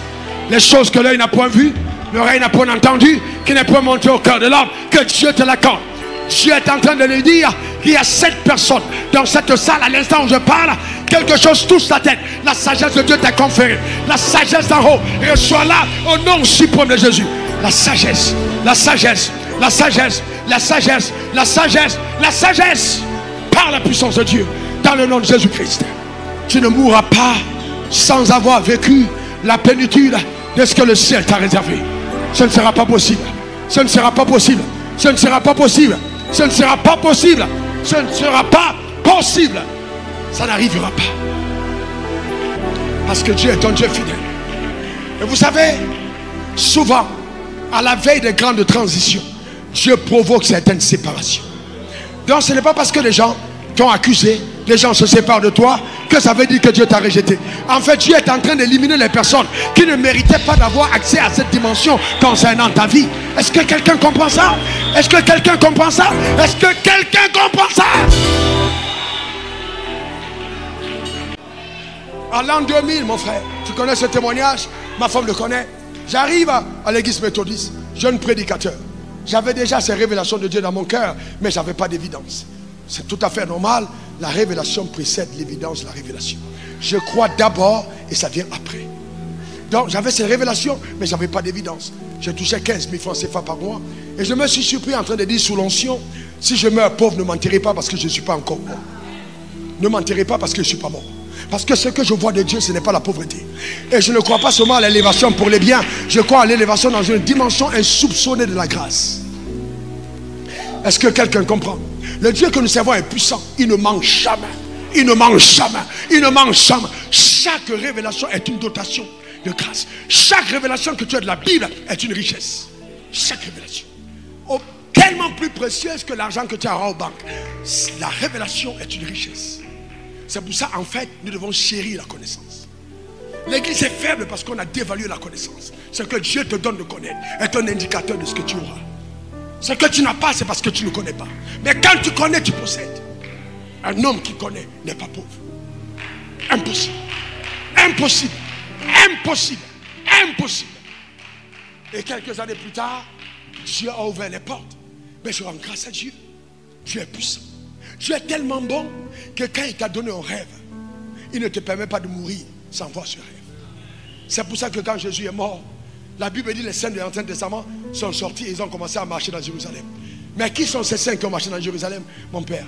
Les choses que l'œil n'a point vues, l'oreille n'a point entendu, qui n'est point monté au cœur de l'homme, que Dieu te l'accorde. Dieu est en train de lui dire qu'il y a 7 personnes dans cette salle à l'instant où je parle. Quelque chose touche ta tête. La sagesse de Dieu t'a conféré. La sagesse d'en haut. Reçois-la au nom suprême de Jésus. La sagesse, la sagesse, la sagesse, la sagesse, la sagesse, la sagesse. Par la puissance de Dieu. Dans le nom de Jésus-Christ. Tu ne mourras pas sans avoir vécu la plénitude de ce que le ciel t'a réservé. Ce ne sera pas possible. Ce ne sera pas possible. Ce ne sera pas possible. Ce ne sera pas possible. Ce ne sera pas possible. Ça n'arrivera pas. Parce que Dieu est un Dieu fidèle. Et vous savez, souvent, à la veille des grandes transitions, Dieu provoque certaines séparations. Donc ce n'est pas parce que les gens t'ont accusé, les gens se séparent de toi, que ça veut dire que Dieu t'a rejeté. En fait, Dieu est en train d'éliminer les personnes qui ne méritaient pas d'avoir accès à cette dimension concernant ta vie. Est-ce que quelqu'un comprend ça? Est-ce que quelqu'un comprend ça? Est-ce que quelqu'un comprend ça? En l'an 2000, mon frère, tu connais ce témoignage? Ma femme le connaît. J'arrive à l'église méthodiste, jeune prédicateur. J'avais déjà ces révélations de Dieu dans mon cœur, mais je n'avais pas d'évidence. C'est tout à fait normal. La révélation précède l'évidence, la révélation. Je crois d'abord et ça vient après. Donc j'avais ces révélations, mais je n'avais pas d'évidence. Je touchais 15 000 francs CFA par mois. Et je me suis surpris en train de dire sous l'onction, si je meurs pauvre, ne m'enterrez pas parce que je ne suis pas encore mort. Ne m'enterrez pas parce que je ne suis pas mort. Parce que ce que je vois de Dieu, ce n'est pas la pauvreté. Et je ne crois pas seulement à l'élévation pour les biens. Je crois à l'élévation dans une dimension insoupçonnée de la grâce. Est-ce que quelqu'un comprend? Le Dieu que nous servons est puissant. Il ne manque jamais. Il ne manque jamais. Il ne manque jamais. Chaque révélation est une dotation de grâce. Chaque révélation que tu as de la Bible est une richesse. Chaque révélation. Oh, tellement plus précieuse que l'argent que tu auras aux banques. La révélation est une richesse. C'est pour ça, en fait, nous devons chérir la connaissance. L'église est faible parce qu'on a dévalué la connaissance. Ce que Dieu te donne de connaître est un indicateur de ce que tu auras. Ce que tu n'as pas, c'est parce que tu ne connais pas. Mais quand tu connais, tu possèdes. Un homme qui connaît n'est pas pauvre. Impossible. Impossible. Impossible. Impossible. Et quelques années plus tard, Dieu a ouvert les portes. Mais je rends grâce à Dieu. Dieu est puissant. Dieu est tellement bon que quand il t'a donné un rêve, il ne te permet pas de mourir sans voir ce rêve. C'est pour ça que quand Jésus est mort, la Bible dit que les saints de l'Ancien Testament sont sortis et ils ont commencé à marcher dans Jérusalem. Mais qui sont ces saints qui ont marché dans Jérusalem, mon père?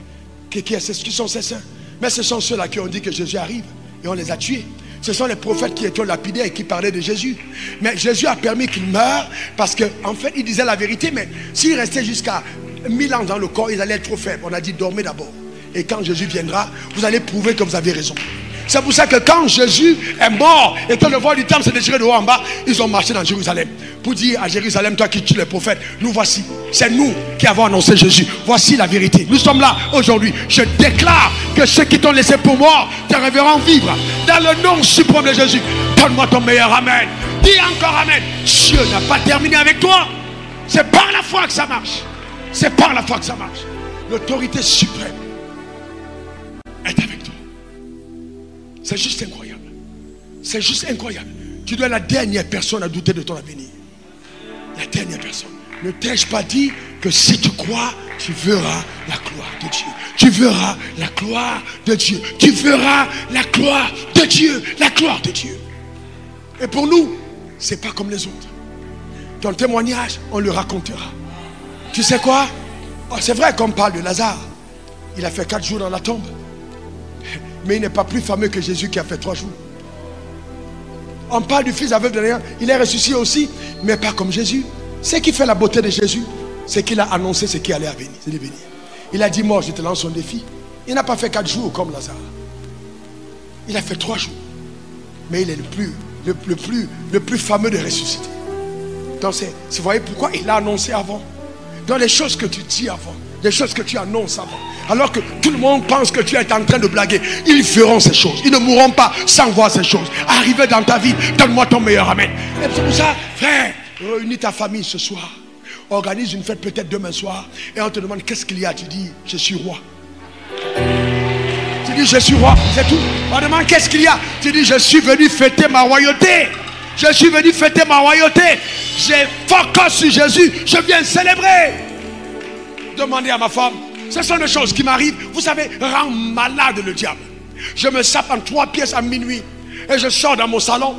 Qui sont ces saints? Mais ce sont ceux-là qui ont dit que Jésus arrive et on les a tués. Ce sont les prophètes qui étaient lapidés et qui parlaient de Jésus. Mais Jésus a permis qu'il meure parce qu'en fait, il disait la vérité. Mais s'il restait jusqu'à 1000 ans dans le corps, ils allaient être trop faibles. On a dit dormez d'abord. Et quand Jésus viendra, vous allez prouver que vous avez raison. C'est pour ça que quand Jésus est mort et que le voile du temple s'est déchiré de haut en bas, ils ont marché dans Jérusalem pour dire à Jérusalem, toi qui tues les prophètes, nous voici, c'est nous qui avons annoncé Jésus. Voici la vérité. Nous sommes là aujourd'hui. Je déclare que ceux qui t'ont laissé pour mort t'arriveront vivre dans le nom suprême de Jésus. Donne-moi ton meilleur amen. Dis encore amen. Dieu n'a pas terminé avec toi. C'est par la foi que ça marche. C'est par la foi que ça marche. L'autorité suprême est avec toi. C'est juste incroyable. C'est juste incroyable. Tu dois être la dernière personne à douter de ton avenir. La dernière personne. Ne t'ai-je pas dit que si tu crois, tu verras la gloire de Dieu. Tu verras la gloire de Dieu. Tu verras la gloire de Dieu. La gloire de Dieu. Et pour nous, c'est pas comme les autres. Ton témoignage, on le racontera. Tu sais quoi? Oh, c'est vrai qu'on parle de Lazare. Il a fait 4 jours dans la tombe. Mais il n'est pas plus fameux que Jésus qui a fait 3 jours. On parle du fils aveugle de Nain. Il est ressuscité aussi, mais pas comme Jésus. Ce qui fait la beauté de Jésus, c'est qu'il a annoncé ce qui allait venir. Il a dit, moi je te lance un défi. Il n'a pas fait 4 jours comme Lazare. Il a fait 3 jours. Mais il est le plus fameux de ressusciter. Donc vous voyez pourquoi il l'a annoncé avant. Dans les choses que tu dis avant, les choses que tu annonces avant, alors que tout le monde pense que tu es en train de blaguer, ils feront ces choses. Ils ne mourront pas sans voir ces choses. Arriver dans ta vie, donne-moi ton meilleur amen. Et c'est pour ça, frère, réunis ta famille ce soir. Organise une fête peut-être demain soir. Et on te demande qu'est-ce qu'il y a. Tu dis, je suis roi. Tu dis, je suis roi, c'est tout. On demande qu'est-ce qu'il y a. Tu dis, je suis venu fêter ma royauté. Je suis venu fêter ma royauté. J'ai focus sur Jésus. Je viens célébrer. Demandez à ma femme. Ce sont des choses qui m'arrivent. Vous savez, rend malade le diable. Je me sape en 3 pièces à minuit. Et je sors dans mon salon.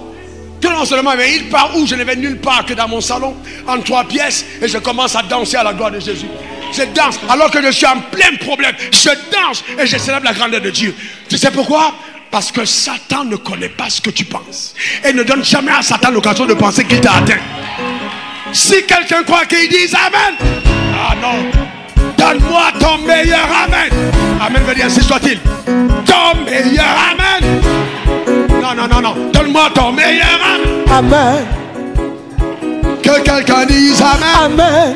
Tout le monde se demande, mais il part où? Je ne vais nulle part que dans mon salon. En 3 pièces. Et je commence à danser à la gloire de Jésus. Je danse alors que je suis en plein problème. Je danse et je célèbre la grandeur de Dieu. Tu sais pourquoi? Parce que Satan ne connaît pas ce que tu penses. Et ne donne jamais à Satan l'occasion de penser qu'il t'a atteint. Si quelqu'un croit qu'il dise Amen. Ah non. Donne-moi ton meilleur Amen. Amen veut dire ainsi soit-il. Ton meilleur Amen. Non. Donne-moi ton meilleur Amen.
Amen.
Que quelqu'un dise Amen.
Amen.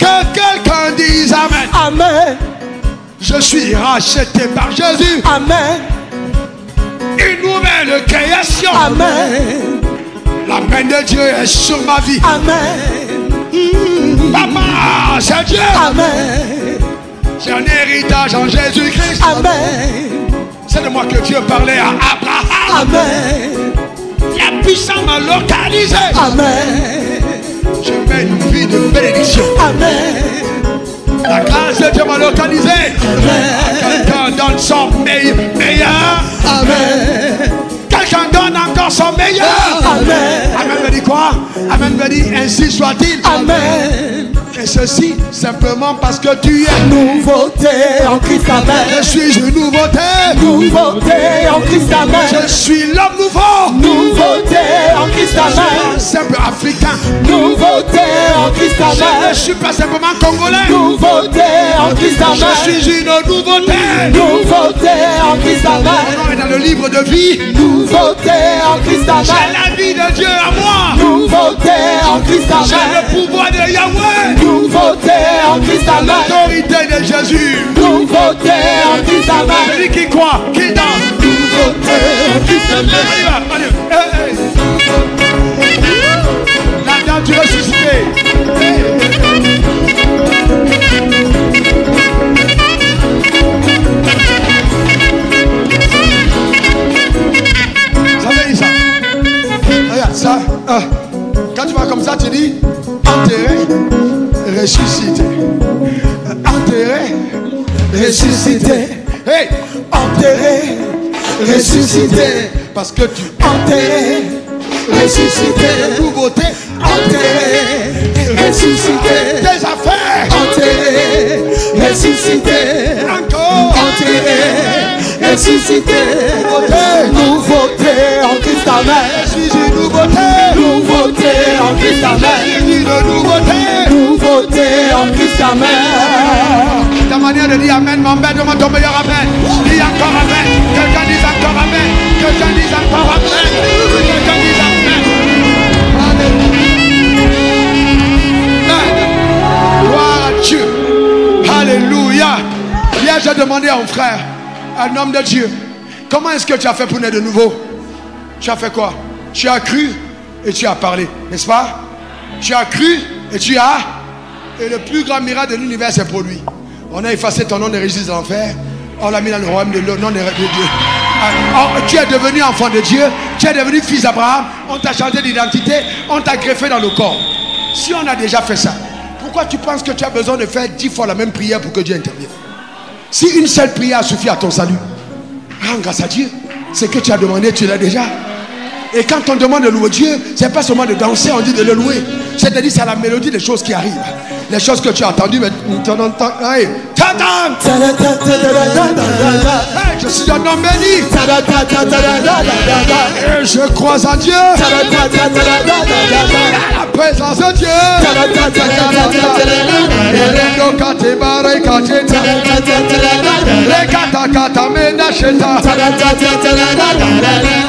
Que quelqu'un dise Amen.
Amen.
Je suis racheté par Jésus.
Amen.
Une nouvelle création.
Amen.
La main de Dieu est sur ma vie.
Amen.
Papa, c'est Dieu.
Amen.
J'ai un héritage en Jésus-Christ.
Amen.
C'est de moi que Dieu parlait à Abraham.
Amen.
La puissance m'a localisé.
Amen.
Je mène une vie de bénédiction.
Amen.
La grâce de Dieu m'a localisé.
Amen.
Quelqu'un donne son meilleur.
Amen.
Quelqu'un donne encore son meilleur.
Amen.
Amen veut dire quoi? Amen veut dire ainsi soit-il.
Amen.
Et ceci simplement parce que tu es
Nouveauté en Christ. Amen.
Je suis une nouveauté.
Nouveauté en Christ. Amen.
Je suis l'homme nouveau.
Nouveauté en Christ. Amen.
Un simple africain.
Nouveauté en Christ.
Je
Amen.
ne suis pas simplement congolais.
Nouveauté en Christ. Amen.
Je suis une nouveauté.
Nouveauté en Christ.
Mon
Amen.
nom est dans le livre de vie.
Nouveauté en Christ.
J'ai
Amen.
la vie de Dieu à moi.
Nouveauté en Christ.
J'ai
Amen.
le pouvoir de Yahweh.
Nouveauté en Christ. Amen.
L'autorité de Jésus.
Nouveauté en Christ. Amen.
Celui qui croit, qui danse.
Nouveauté en Christ. Amen.
On y va. Quand tu vas comme ça, tu dis enterré, ressuscité. Enterré, ressuscité. Hey, enterré, ressuscité. Parce que tu enterré, ressuscité. Nouveauté, enterré, ressuscité. Tes affaires, enterré, ressuscité. Encore, enterré, ressuscité.
Nouveauté en Christ, amen.
Jésus, nouveauté.
Nouveauté en Christ, amen.
Jésus de nouveauté.
Nouveauté en Christ, amen.
Ta manière de dire amen m'embête, demande ton meilleur amen. Dis encore amen. Quelqu'un dise encore amen. Quelqu'un dise encore amen. Quelqu'un dise amen. Gloire à Dieu. Alléluia. Hier j'ai demandé à un frère, un homme de Dieu, comment est-ce que tu as fait pour naître de nouveau? Tu as fait quoi? Tu as cru et tu as parlé, n'est-ce pas? Tu as cru et tu as... Et le plus grand miracle de l'univers s'est produit. On a effacé ton nom des registres de l'enfer. On l'a mis dans le royaume de nom de Dieu. Tu es devenu enfant de Dieu. Tu es devenu fils d'Abraham. On t'a changé d'identité. On t'a greffé dans le corps. Si on a déjà fait ça, pourquoi tu penses que tu as besoin de faire 10 fois la même prière pour que Dieu intervienne? Si une seule prière suffit à ton salut, rends grâce à Dieu. Ce que tu as demandé, tu l'as déjà. Et quand on demande de louer Dieu, c'est pas seulement de danser, on dit de le louer. C'est-à-dire c'est la mélodie des choses qui arrivent. Les choses que tu as entendues, mais tu en entends. Hey, je suis un homme béni. Et je crois en Dieu. La présence de Dieu.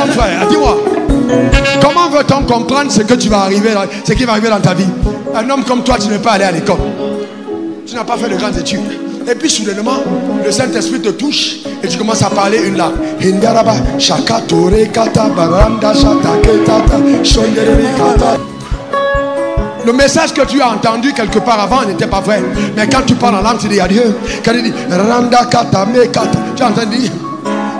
Enfin, dis-moi. Comment veut-on comprendre ce que tu vas arriver, ce qui va arriver dans ta vie? Un homme comme toi, tu n'es pas allé à l'école. Tu n'as pas fait de grandes études. Et puis soudainement, le Saint-Esprit te touche et tu commences à parler une langue. Le message que tu as entendu quelque part avant n'était pas vrai. Mais quand tu parles en langue, tu dis à Dieu. Quand il dit tu as entendu?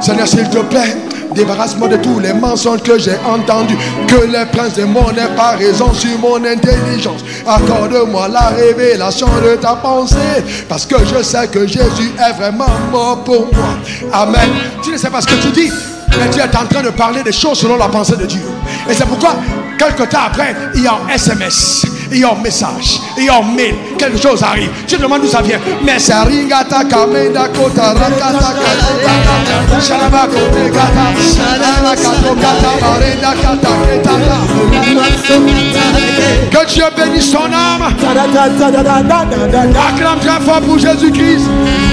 Seigneur, s'il te plaît, débarrasse-moi de tous les mensonges que j'ai entendus. Que les princes de monde n'aient pas raison sur mon intelligence. Accorde-moi la révélation de ta pensée. Parce que je sais que Jésus est vraiment mort pour moi. Amen. Tu ne sais pas ce que tu dis, mais tu es en train de parler des choses selon la pensée de Dieu. Et c'est pourquoi, quelque temps après, il y a un SMS, il y a un message, il y a un mail, quelque chose arrive. Tu te demandes d'où ça vient. Mais c'est Ringata Kameda Kota Rakata Kata Shalaba Kote Kata Shalaba Kato Kata Marenda Kata Ketata. Que Dieu bénisse ton âme. Acclame très fort pour Jésus-Christ.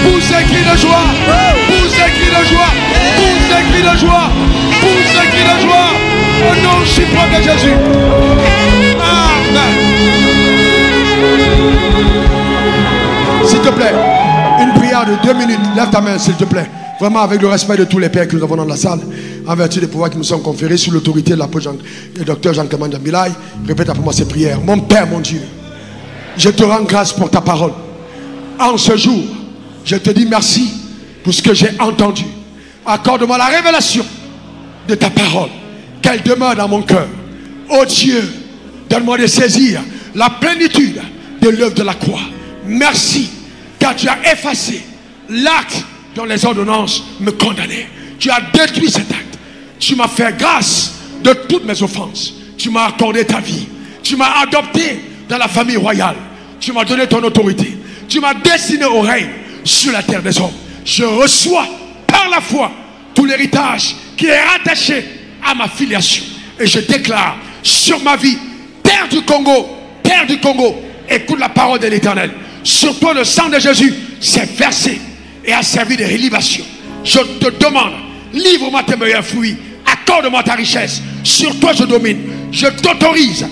Pour ces cris de joie. Pour ces cris de joie. Pour ces cris de joie. Pour ces cris de joie. Au nom suprême de Jésus. Amen. S'il te plaît, une prière de 2 minutes. Lève ta main, s'il te plaît. Vraiment avec le respect de tous les pères que nous avons dans la salle, en vertu des pouvoirs qui nous sont conférés sous l'autorité de l'apôtre le docteur Jean-Clément Jambilay. Répète après moi ces prières. Mon Père, mon Dieu, je te rends grâce pour ta parole. En ce jour, je te dis merci pour ce que j'ai entendu. Accorde-moi la révélation de ta parole, qu'elle demeure dans mon cœur. Oh Dieu, donne-moi de saisir la plénitude de l'œuvre de la croix. Merci, car tu as effacé l'acte dont les ordonnances me condamnaient. Tu as détruit cet acte. Tu m'as fait grâce de toutes mes offenses. Tu m'as accordé ta vie. Tu m'as adopté dans la famille royale. Tu m'as donné ton autorité. Tu m'as destiné au règne sur la terre des hommes. Je reçois par la foi tout l'héritage qui est rattaché à ma filiation. Et je déclare sur ma vie, Père du Congo, écoute la parole de l'Éternel. Sur toi le sang de Jésus s'est versé et a servi de libation. Je te demande, livre-moi tes meilleurs fruits, accorde-moi ta richesse. Sur toi je domine. Je t'autorise.